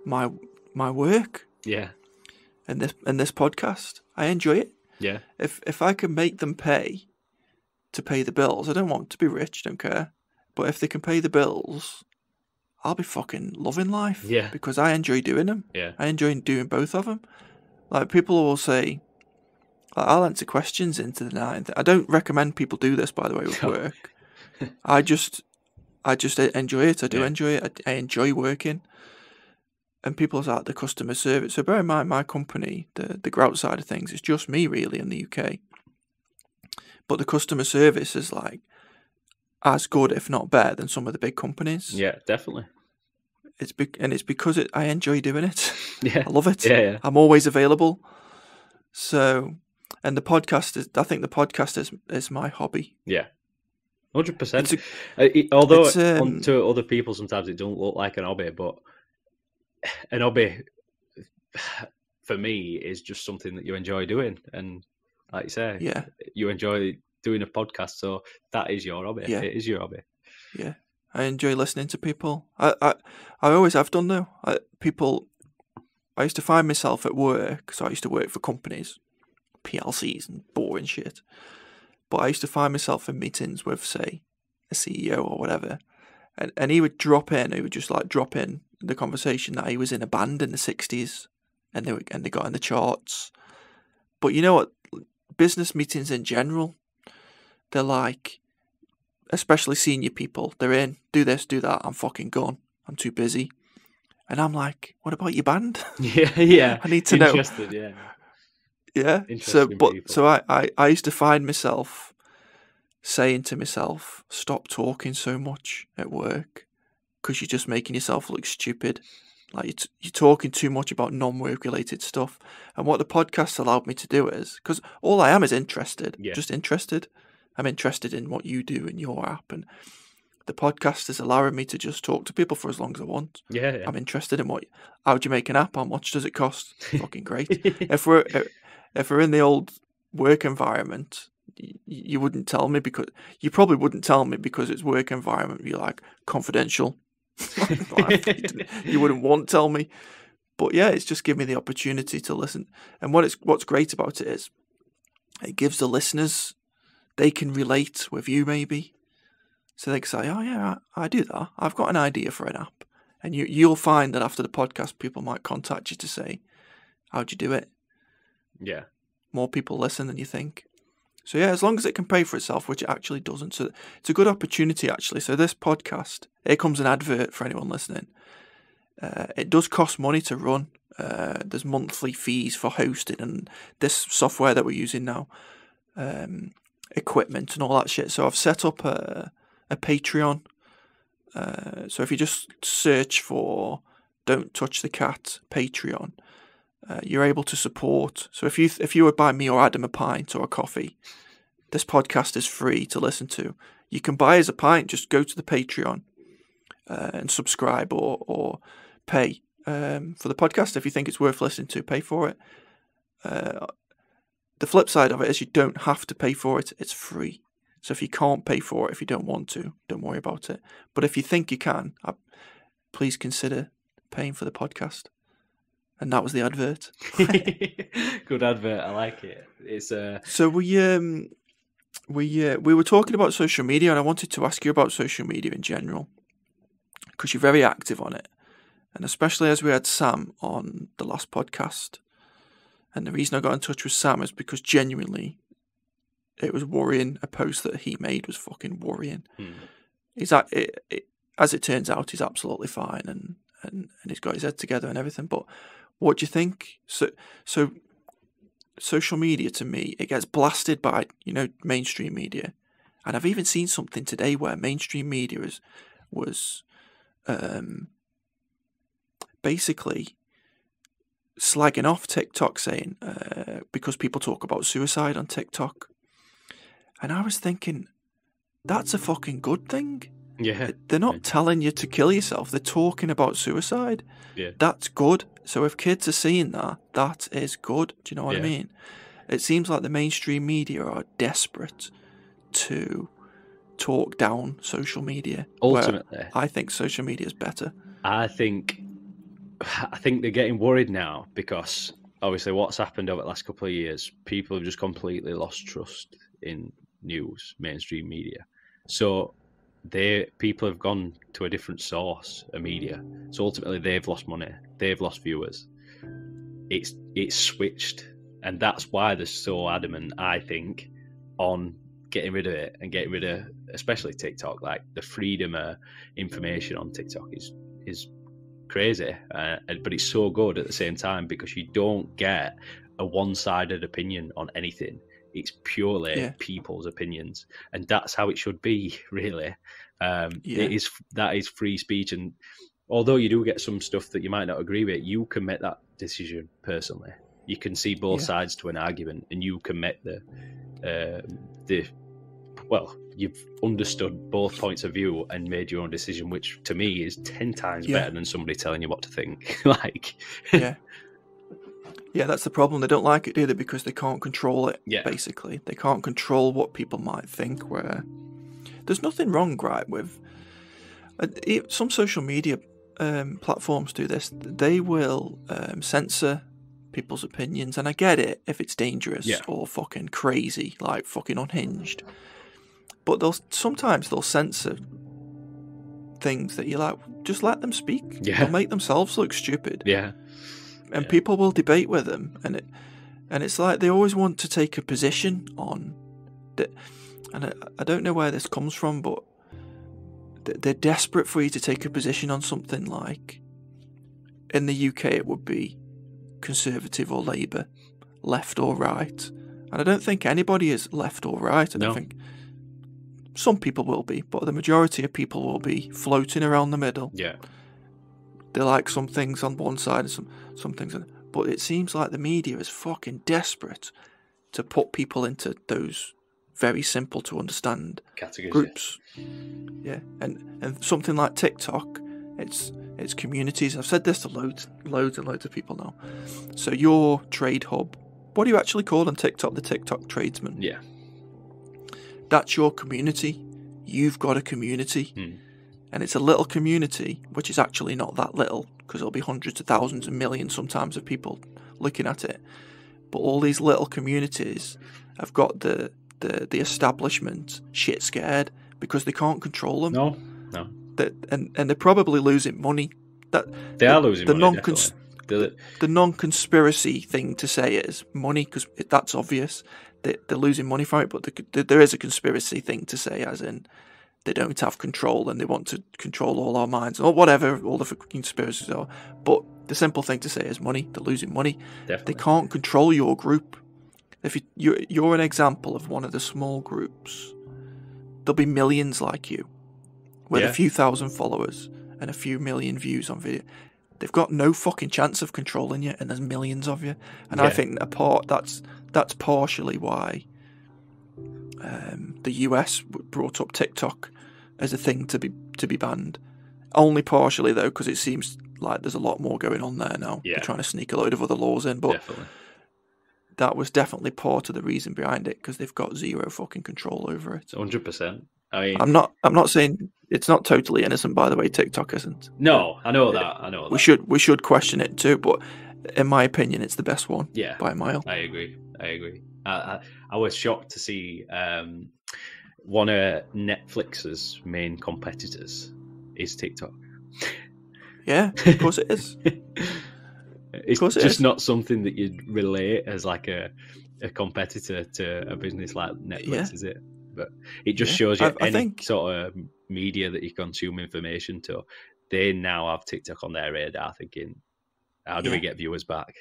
my work. Yeah. And this podcast, I enjoy it. Yeah. If I can make them pay to pay the bills, I don't want to be rich. Don't care. But if they can pay the bills, I'll be fucking loving life. Yeah. Because I enjoy doing them. Yeah. I enjoy doing both of them. Like, people will say, I'll answer questions into the night. I don't recommend people do this, by the way, with work. I just enjoy it. I do enjoy it. I enjoy working. And people are like the customer service. So bear in mind, my company, the grout side of things, it's just me really in the UK. But the customer service is like as good, if not better, than some of the big companies. Yeah, definitely. It's because I enjoy doing it. Yeah, I love it. Yeah. I'm always available. So, and the podcast I think the podcast is my hobby. Yeah, 100%. Although to other people sometimes it don't look like an hobby, but an hobby for me is just something that you enjoy doing, and like you say, you enjoy doing a podcast, so that is your hobby. Yeah. It is your hobby. Yeah, I enjoy listening to people. I always have done though. People I used to find myself at work, so I used to work for companies, PLCs and boring shit. But I used to find myself in meetings with, say, a CEO or whatever, and he would drop in. He would just like drop in the conversation that he was in a band in the 60s, and they got in the charts. But you know what? Business meetings in general, they're like, especially senior people, they're in, do this, do that. I'm fucking gone. I'm too busy. And I'm like, what about your band? Yeah. I need to know. Interested, yeah. Yeah. Interesting people. So I used to find myself saying to myself, stop talking so much at work because you're just making yourself look stupid. Like you're talking too much about non-work related stuff. And what the podcast allowed me to do is, because all I am is interested, just interested. I'm interested in what you do in your app, and the podcast is allowing me to just talk to people for as long as I want. Yeah. I'm interested in how do you make an app? How much does it cost? Fucking great. If we're in the old work environment, you wouldn't tell me because you probably wouldn't tell me because it's work environment. You're like confidential. You wouldn't want to tell me, but yeah, it's just given me the opportunity to listen. And what's great about it is it gives the listeners, they can relate with you maybe, so they can say, oh yeah, I do that. I've got an idea for an app, and you'll find that after the podcast, people might contact you to say, how'd you do it? Yeah, more people listen than you think. So yeah, as long as it can pay for itself, which it actually doesn't. So it's a good opportunity, actually. So this podcast, here comes an advert for anyone listening. It does cost money to run. There's monthly fees for hosting and this software that we're using now, equipment and all that shit. So I've set up a Patreon. So if you just search for Don't Touch the Cat Patreon, you're able to support. So if you would buy me or Adam a pint or a coffee, this podcast is free to listen to. You can buy us a pint, just go to the Patreon and subscribe or pay for the podcast. If you think it's worth listening to, pay for it. The flip side of it is you don't have to pay for it. It's free. So if you can't pay for it, if you don't want to, don't worry about it. But if you think you can, please consider paying for the podcast. And that was the advert. Good advert. I like it. It's So we were talking about social media, and I wanted to ask you about social media in general because you're very active on it, and especially as we had Sam on the last podcast. And the reason I got in touch with Sam is because genuinely, it was worrying. A post that he made was fucking worrying. As it turns out, he's absolutely fine, and he's got his head together and everything. But what do you think? So social media, to me, it gets blasted by, mainstream media. And I've even seen something today where mainstream media was basically slagging off TikTok, saying because people talk about suicide on TikTok. And I was thinking, that's a fucking good thing. Yeah. They're not telling you to kill yourself. They're talking about suicide. Yeah. That's good. So if kids are seeing that, that is good. Do you know what I mean? It seems like the mainstream media are desperate to talk down social media. Ultimately, I think social media is better. I think they're getting worried now because obviously what's happened over the last couple of years, people have just completely lost trust in news, mainstream media. So people have gone to a different source of media. So ultimately they've lost money, they've lost viewers. It's switched, and that's why they're so adamant, I think, on getting rid of it and getting rid of especially TikTok. Like the freedom of information on TikTok is crazy, but it's so good at the same time because you don't get a one-sided opinion on anything. It's purely people's opinions, and that's how it should be, really. That is free speech, and although you do get some stuff that you might not agree with, you can make that decision personally. You can see both sides to an argument, and you can make you've understood both points of view and made your own decision, which to me is 10 times better than somebody telling you what to think. Yeah, that's the problem. They don't like it, do they? Because they can't control it, basically. They can't control what people might think, where there's nothing wrong, right, with some social media platforms do this. They will censor people's opinions, and I get it if it's dangerous or fucking crazy, like fucking unhinged. But sometimes they'll censor things that you're like, just let them speak. Yeah. They'll make themselves look stupid. Yeah. And people will debate with them, and it's like they always want to take a position on that. And I don't know where this comes from, but they're desperate for you to take a position on something. Like in the UK, it would be Conservative or Labour, left or right. And I don't think anybody is left or right. I don't think. Some people will be, but the majority of people will be floating around the middle. Yeah. They like some things on one side and some things on. But it seems like the media is fucking desperate to put people into those very simple to understand categories, groups. Yeah. And something like TikTok, it's communities. I've said this to loads and loads of people now. So your TradeHub, what do you actually call on TikTok? The TikTok tradesmen. Yeah. That's your community. You've got a community. And it's a little community, which is actually not that little, because there'll be hundreds of thousands and millions sometimes of people looking at it. But all these little communities have got the establishment shit scared because they can't control them. No. And they're probably losing money. They are losing money, definitely. The non-conspiracy thing to say is money, because that's obvious. They're losing money from it, but there is a conspiracy thing to say, as in they don't have control and they want to control all our minds or whatever all the conspiracies are. But the simple thing to say is money. They're losing money. Definitely. They can't control your group. If you're an example of one of the small groups, there'll be millions like you with a few thousand followers and a few million views on video. They've got no fucking chance of controlling you, and there's millions of you. And I think that's partially why the US brought up TikTok as a thing to be banned. Only partially though, because it seems like there's a lot more going on there now. Yeah. They're trying to sneak a load of other laws in, but definitely. That was definitely part of the reason behind it, because they've got zero fucking control over it. 100%. I mean, I'm not saying it's not totally innocent, by the way. TikTok isn't. No, I know that. We should question it too, but in my opinion, it's the best one. Yeah, by a mile. I agree. I was shocked to see one of Netflix's main competitors is TikTok. Yeah, of course it is. It's just not something that you'd relate as like a competitor to a business like Netflix, is it? But it just shows you I think sort of media that you consume information to, they now have TikTok on their radar thinking, how do we get viewers back?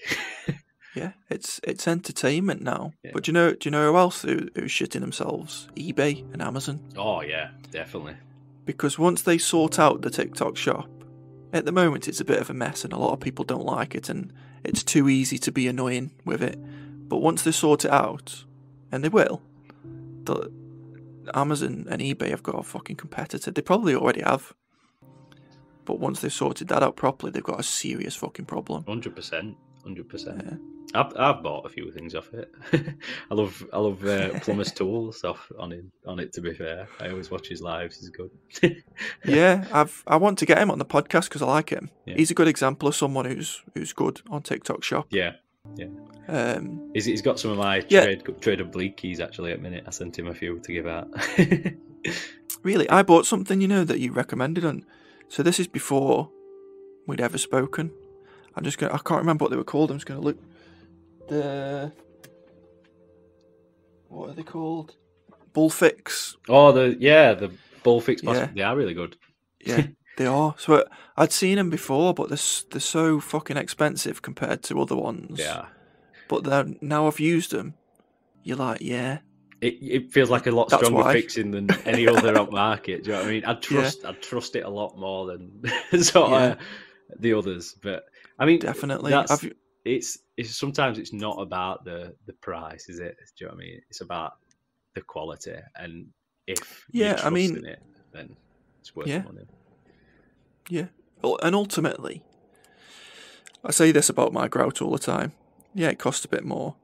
Yeah, it's entertainment now. Yeah. But do you know who else who's shitting themselves? eBay and Amazon. Oh yeah, definitely. Because once they sort out the TikTok shop, at the moment it's a bit of a mess and a lot of people don't like it and it's too easy to be annoying with it. But once they sort it out, and they will, Amazon and eBay have got a fucking competitor. They probably already have. But once they've sorted that out properly, they've got a serious fucking problem. 100%. Yeah. I've bought a few things off it. I love Plumber's Tools on it. To be fair, I always watch his lives. He's good. Yeah, I want to get him on the podcast because I like him. Yeah. He's a good example of someone who's good on TikTok Shop. Yeah. He's got some of my TradeHub Bleak keys actually at the minute. I sent him a few to give out. Really, I bought something that you recommended on. So this is before we'd ever spoken. I can't remember what they were called. I'm just gonna look. What are they called? Bullfix. Oh, the Bullfix. Yeah. They are really good. Yeah, they are. So I'd seen them before, but they're so fucking expensive compared to other ones. Yeah. But now I've used them. You're like, yeah. It feels like a lot stronger fixing than any other on market. Do you know what I mean? I'd trust it a lot more than the others. But I mean, definitely. It's sometimes it's not about the price, is it? Do you know what I mean? It's about the quality, and if you trust in it, then it's worth the money. Yeah. Well, and ultimately, I say this about my grout all the time. Yeah, it costs a bit more,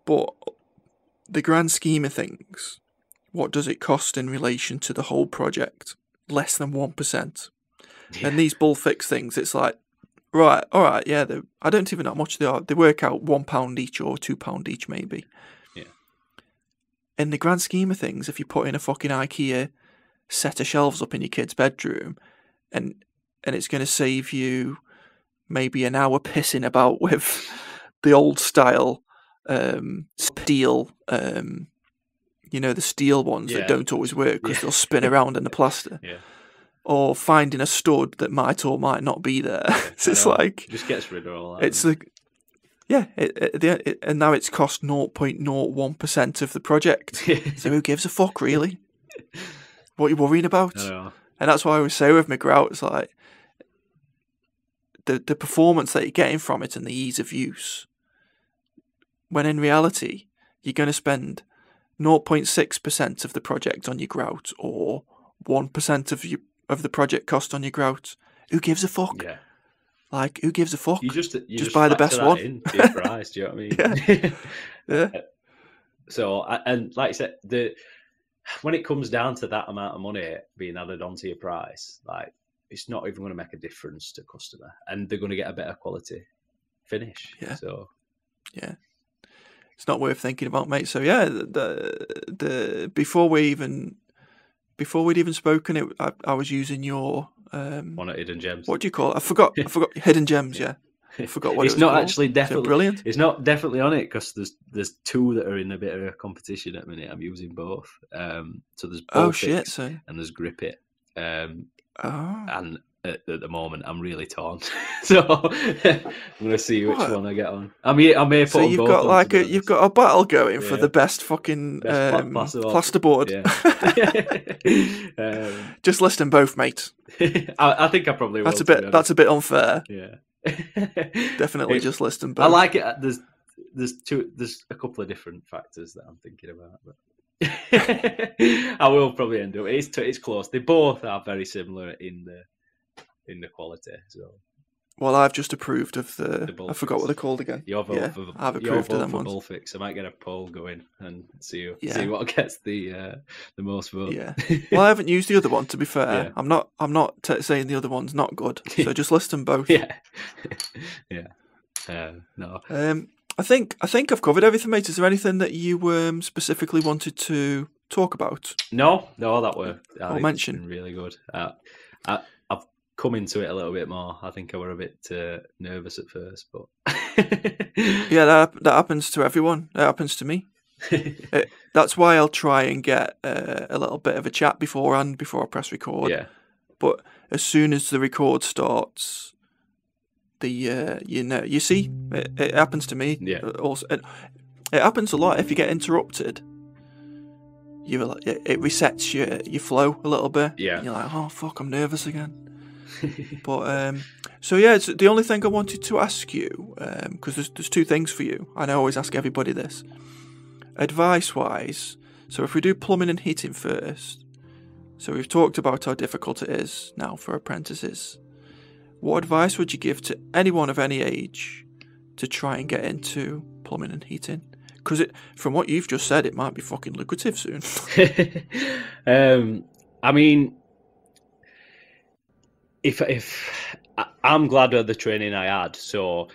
but the grand scheme of things, what does it cost in relation to the whole project? Less than 1%. And these bull fix things, it's like, right, all right, yeah, I don't even know how much they are. They work out £1 each or £2 each, maybe. Yeah. In the grand scheme of things, if you put in a fucking IKEA set of shelves up in your kid's bedroom, and it's going to save you maybe an hour pissing about with the old style steel, the steel ones that don't always work because they'll spin around in the plaster. Yeah. Or finding a stud that might or might not be there. So it's like, just gets rid of all that. It's like, and now it's cost 0.01% of the project. So who gives a fuck, really? What are you worrying about? And that's why I always say with my grout, it's like the performance that you're getting from it and the ease of use. When in reality, you're going to spend 0.6% of the project on your grout or 1% of the project cost on your grout. Who gives a fuck? Yeah. Like, who gives a fuck? You just buy the best one. Into your price, do you know what I mean? Yeah. So, and like I said, when it comes down to that amount of money being added onto your price, like, it's not even going to make a difference to customer, and they're going to get a better quality finish. Yeah. So, yeah, it's not worth thinking about, mate. So yeah, the before we'd even spoken, I was using your one of Hidden Gems. What do you call it? I forgot Hidden Gems. Yeah, I forgot what it's it was not called. Actually definitely brilliant. It's not definitely on it because there's two that are in a bit of a competition at the minute. I'm using both. So there's Baltic and there's Grip It. And at the moment I'm really torn. So I'm gonna see which one I get on. I may put so on you've both got like you've got a battle going for the best fucking plasterboard. Yeah. Just list them both, mate. I think I probably will. That's a bit unfair. Yeah. Definitely just list them both. I like it. There's a couple of different factors that I'm thinking about, but I will probably end up. It's close. They both are very similar in the quality. So, well, I've just approved of the I forgot what they're called again. I've approved of them ones. Bullfix. I might get a poll going and see what gets the most vote. Yeah. Well, I haven't used the other one, to be fair. I'm not saying the other one's not good. So just list them both. Yeah. Yeah. No. I think I've covered everything, mate. Is there anything that you specifically wanted to talk about? No, that were or mention. Really good. I've come into it a little bit more. I think I were a bit nervous at first, but yeah, that happens to everyone. That happens to me. That's why I'll try and get a little bit of a chat beforehand before I press record. Yeah. But as soon as the record starts, you see, it happens to me. Yeah. Also, it happens a lot if you get interrupted. It resets your flow a little bit. Yeah. And you're like, oh fuck, I'm nervous again. But so yeah, it's the only thing I wanted to ask you, because there's two things for you, and I always ask everybody this. Advice wise, so if we do plumbing and heating first, so we've talked about how difficult it is now for apprentices. What advice would you give to anyone of any age to try and get into plumbing and heating? Because from what you've just said, it might be fucking lucrative soon. I mean, if I'm glad of the training I had, so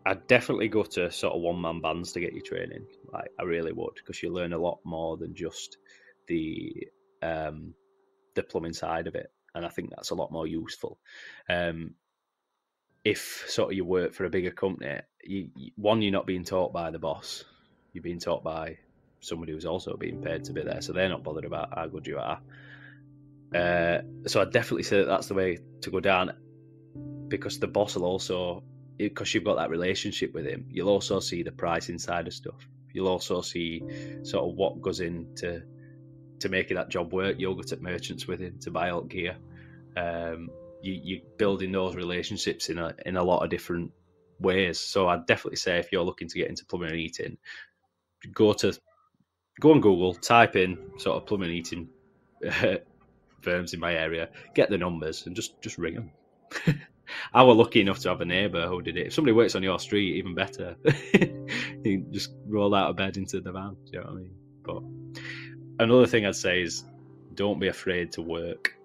I'd definitely go to sort of one-man bands to get your training. Like, I really would, because you learn a lot more than just the plumbing side of it, and I think that's a lot more useful. If sort of you work for a bigger company, you're not being taught by the boss. You're being taught by somebody who's also being paid to be there, so they're not bothered about how good you are. So I'd definitely say that's the way to go down, because the boss will also, because you've got that relationship with him, you'll also see the pricing side of stuff. You'll also see sort of what goes into making that job work. You'll go to merchants with him to buy alt gear. You're building those relationships in a lot of different ways. So I'd definitely say if you're looking to get into plumbing and heating, go on Google, type in sort of plumbing and heating firms in my area, get the numbers, and just ring them. I was lucky enough to have a neighbour who did it. If somebody works on your street, even better. You just roll out of bed into the van. Do you know what I mean? But another thing I'd say is, don't be afraid to work.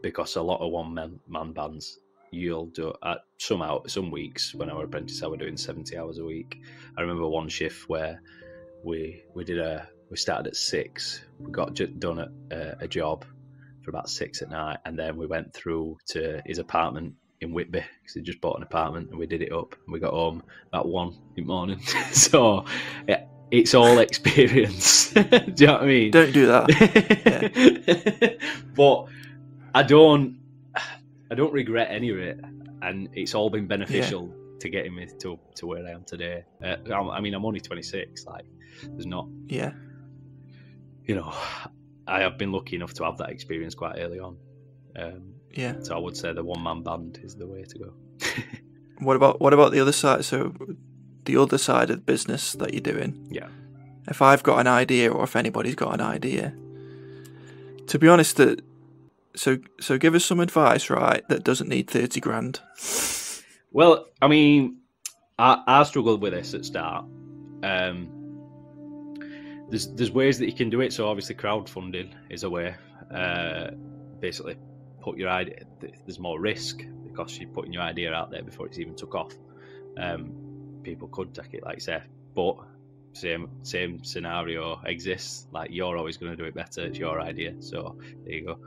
because a lot of one-man bands, you'll do some weeks when I was apprentice, I was doing 70 hours a week. I remember one shift where we started at 6, we got done at a job for about 6 at night, and then we went through to his apartment in Whitby because he just bought an apartment, and we did it up, and we got home at 1 in the morning. So yeah, it's all experience. Do you know what I mean? Don't do that. Yeah. But I don't regret any of it, and it's all been beneficial to getting me to where I am today. I mean, I'm only 26. Like, there's not. Yeah. You know, I have been lucky enough to have that experience quite early on. So I would say the one-man band is the way to go. What about the other side? So the other side of the business that you're doing. Yeah. If I've got an idea, or if anybody's got an idea, to be honest, so give us some advice, right? That doesn't need 30 grand. Well, I mean, I struggled with this at start. There's ways that you can do it. So obviously, crowdfunding is a way. Basically, put your idea. There's more risk because you're putting your idea out there before it's even took off. People could take it, like you say, but same scenario exists. Like, you're always going to do it better. It's your idea. So there you go.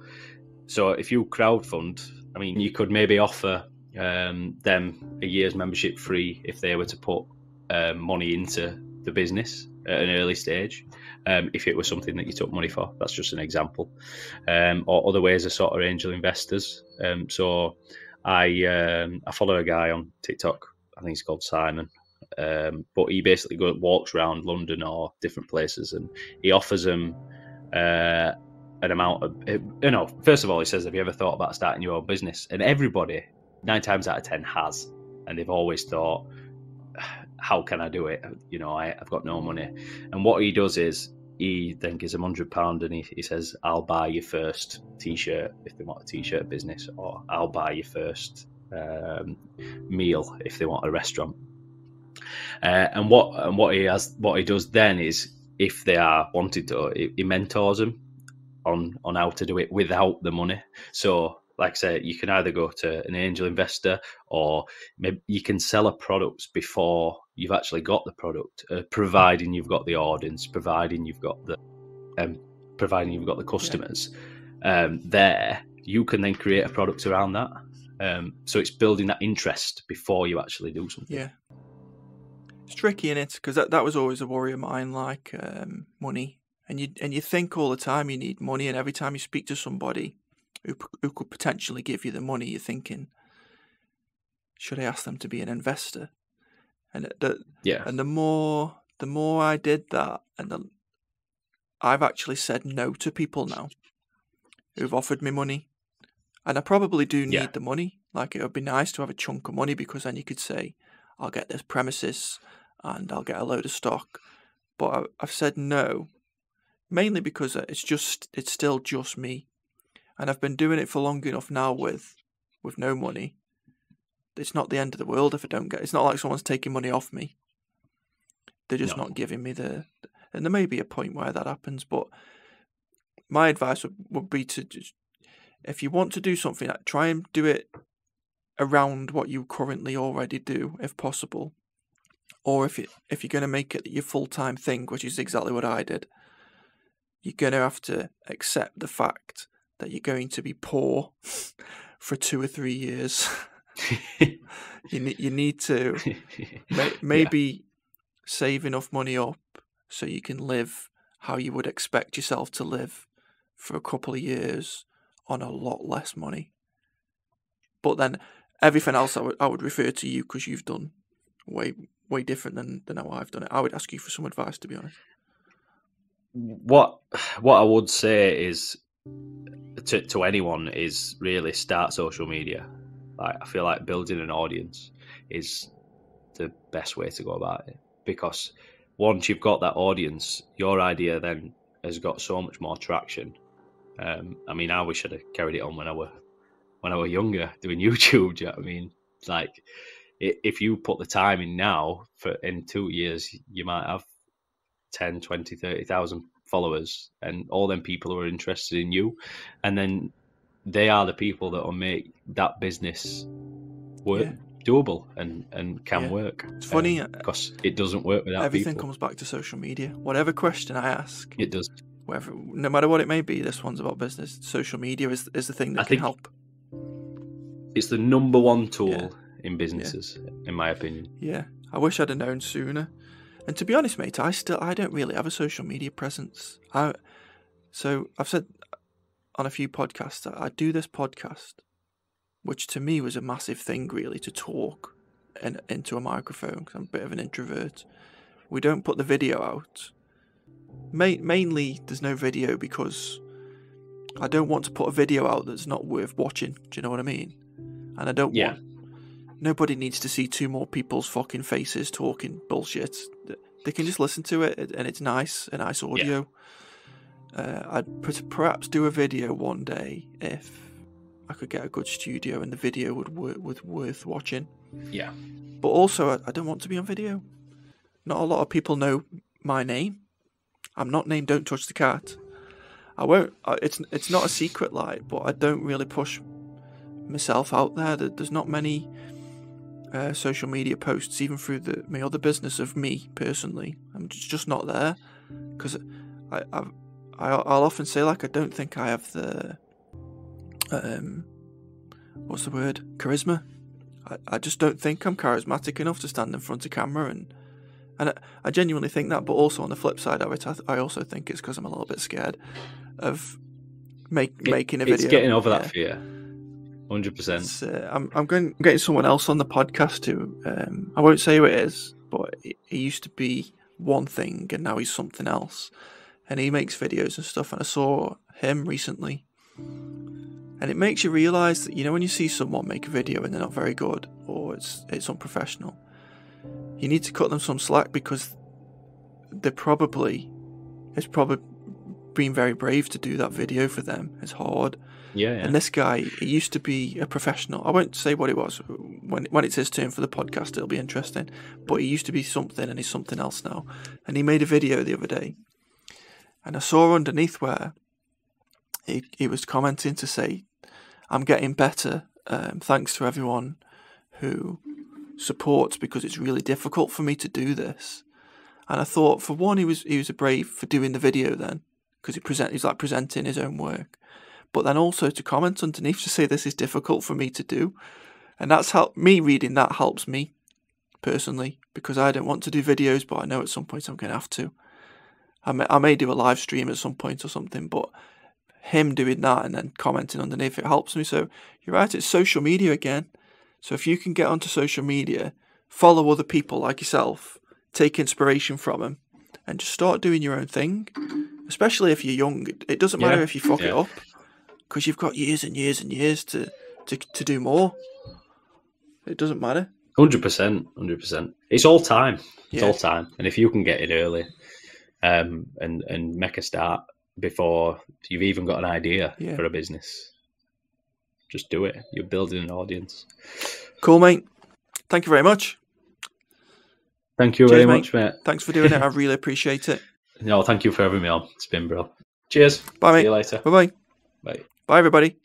So if you crowdfund, I mean, you could maybe offer them a year's membership free if they were to put money into the business at an early stage. If it was something that you took money for, that's just an example. Or other ways are sort of angel investors. So I follow a guy on TikTok. I think he's called Simon. But he basically walks around London or different places, and he offers them an amount of, first of all, he says, have you ever thought about starting your own business? And everybody, 9 times out of 10 has, and they've always thought, how can I do it? I've got no money. And what he does is he then gives them £100, and he says, I'll buy your first t-shirt if they want a t-shirt business, or I'll buy your first meal if they want a restaurant. And what he does then is, if they are wanted to, he mentors them on how to do it without the money. So, like I say, you can either go to an angel investor, or maybe you can sell a product before you've actually got the product, providing you've got the audience, providing you've got the customers. There, you can then create a product around that. So it's building that interest before you actually do something. Yeah. It's tricky, innit? Because that was always a worry of mine, like money. And you think all the time you need money, and every time you speak to somebody who could potentially give you the money, you're thinking, should I ask them to be an investor? And the more I did that, I've actually said no to people now who've offered me money, and I probably do need the money. Like, it would be nice to have a chunk of money, because then you could say, I'll get this premises and I'll get a load of stock. But I've said no, mainly because it's still just me. And I've been doing it for long enough now with no money. It's not the end of the world if I don't get. It's not like someone's taking money off me. They're just not giving me and there may be a point where that happens, but my advice would be to just, if you want to do something, try and do it around what you currently already do, if possible. Or if you're going to make it your full-time thing, which is exactly what I did, you're going to have to accept the fact that you're going to be poor for 2 or 3 years. You need to maybe save enough money up so you can live how you would expect yourself to live for a couple of years on a lot less money. But then everything else I would refer to you, because you've done way different than how I've done it. I would ask you for some advice, to be honest. What I would say is to anyone is really start social media. Like, I feel like building an audience is the best way to go about it, because once you've got that audience, your idea then has got so much more traction. I mean, I wish I'd have carried it on when I were younger doing YouTube. Do you know what I mean? Like, if you put the time in now, in 2 years, you might have 10, 20, 30,000 followers, and all them people who are interested in you. And then they are the people that will make that business work, Yeah. doable, and can Yeah. work. It's funny, because it doesn't work without everything people. comes back to social media. Whatever question I ask, It does. no matter what it may be, this one's about business. Social media is the thing that I can think help. it's the number one tool Yeah. in businesses, in my opinion. Yeah, I wish I'd have known sooner. And to be honest, mate, I don't really have a social media presence. So I've said on a few podcasts that I do this podcast, which to me was a massive thing, really, to talk into a microphone, because I'm a bit of an introvert. We don't put the video out. Mainly, there's no video because I don't want to put a video out that's not worth watching. Do you know what I mean? And I don't want... Nobody needs to see two more people's fucking faces talking bullshit. They can just listen to it, and it's a nice audio. I'd perhaps do a video one day if I could get a good studio and the video would worth watching. Yeah. But also, I don't want to be on video. Not a lot of people know my name. I'm not named Don't Touch the Cat. I won't. It's not a secret, like, but I don't really push myself out there. There's not many social media posts, even through my other business, of me personally. I'm just not there, because I'll often say, like, I don't think I have the what's the word, charisma. I just don't think I'm charismatic enough to stand in front of camera, and I genuinely think that. But also on the flip side of it, I also think it's because I'm a little bit scared of making a video. It's getting over that fear. 100%. I'm getting someone else on the podcast too. I won't say who it is, but he used to be one thing and now he's something else. And he makes videos and stuff. And I saw him recently, and it makes you realise that, you know, when you see someone make a video and they're not very good, or it's unprofessional, you need to cut them some slack, because it's probably been very brave to do that video for them. It's hard. Yeah. And this guy, he used to be a professional. I won't say what it was. When it's his turn for the podcast, it'll be interesting. But he used to be something, and he's something else now. And he made a video the other day, and I saw underneath where he was commenting to say, "I'm getting better, thanks to everyone who supports, because it's really difficult for me to do this." And I thought, for one, he was brave for doing the video then, because he's like presenting his own work. But then also to comment underneath to say, this is difficult for me to do. And that's how me reading that helps me personally, because I don't want to do videos, but I know at some point I'm going to have to. I may do a live stream at some point or something, but him doing that and then commenting underneath, it helps me. So you're right, it's social media again. So if you can get onto social media, follow other people like yourself, take inspiration from them, and just start doing your own thing. Especially if you're young, it doesn't matter if you fuck it up, because you've got years and years and years to do more. It doesn't matter. 100%, 100%. It's all time. It's all time. And if you can get in early, and make a start before you've even got an idea for a business, just do it. You're building an audience. Cool, mate. Thank you very much. Thank you very much, mate. Thanks for doing it. I really appreciate it. No, thank you for having me on. It's been bro. Cheers. Bye, mate. See you later. Bye-bye. Bye. Bye, everybody.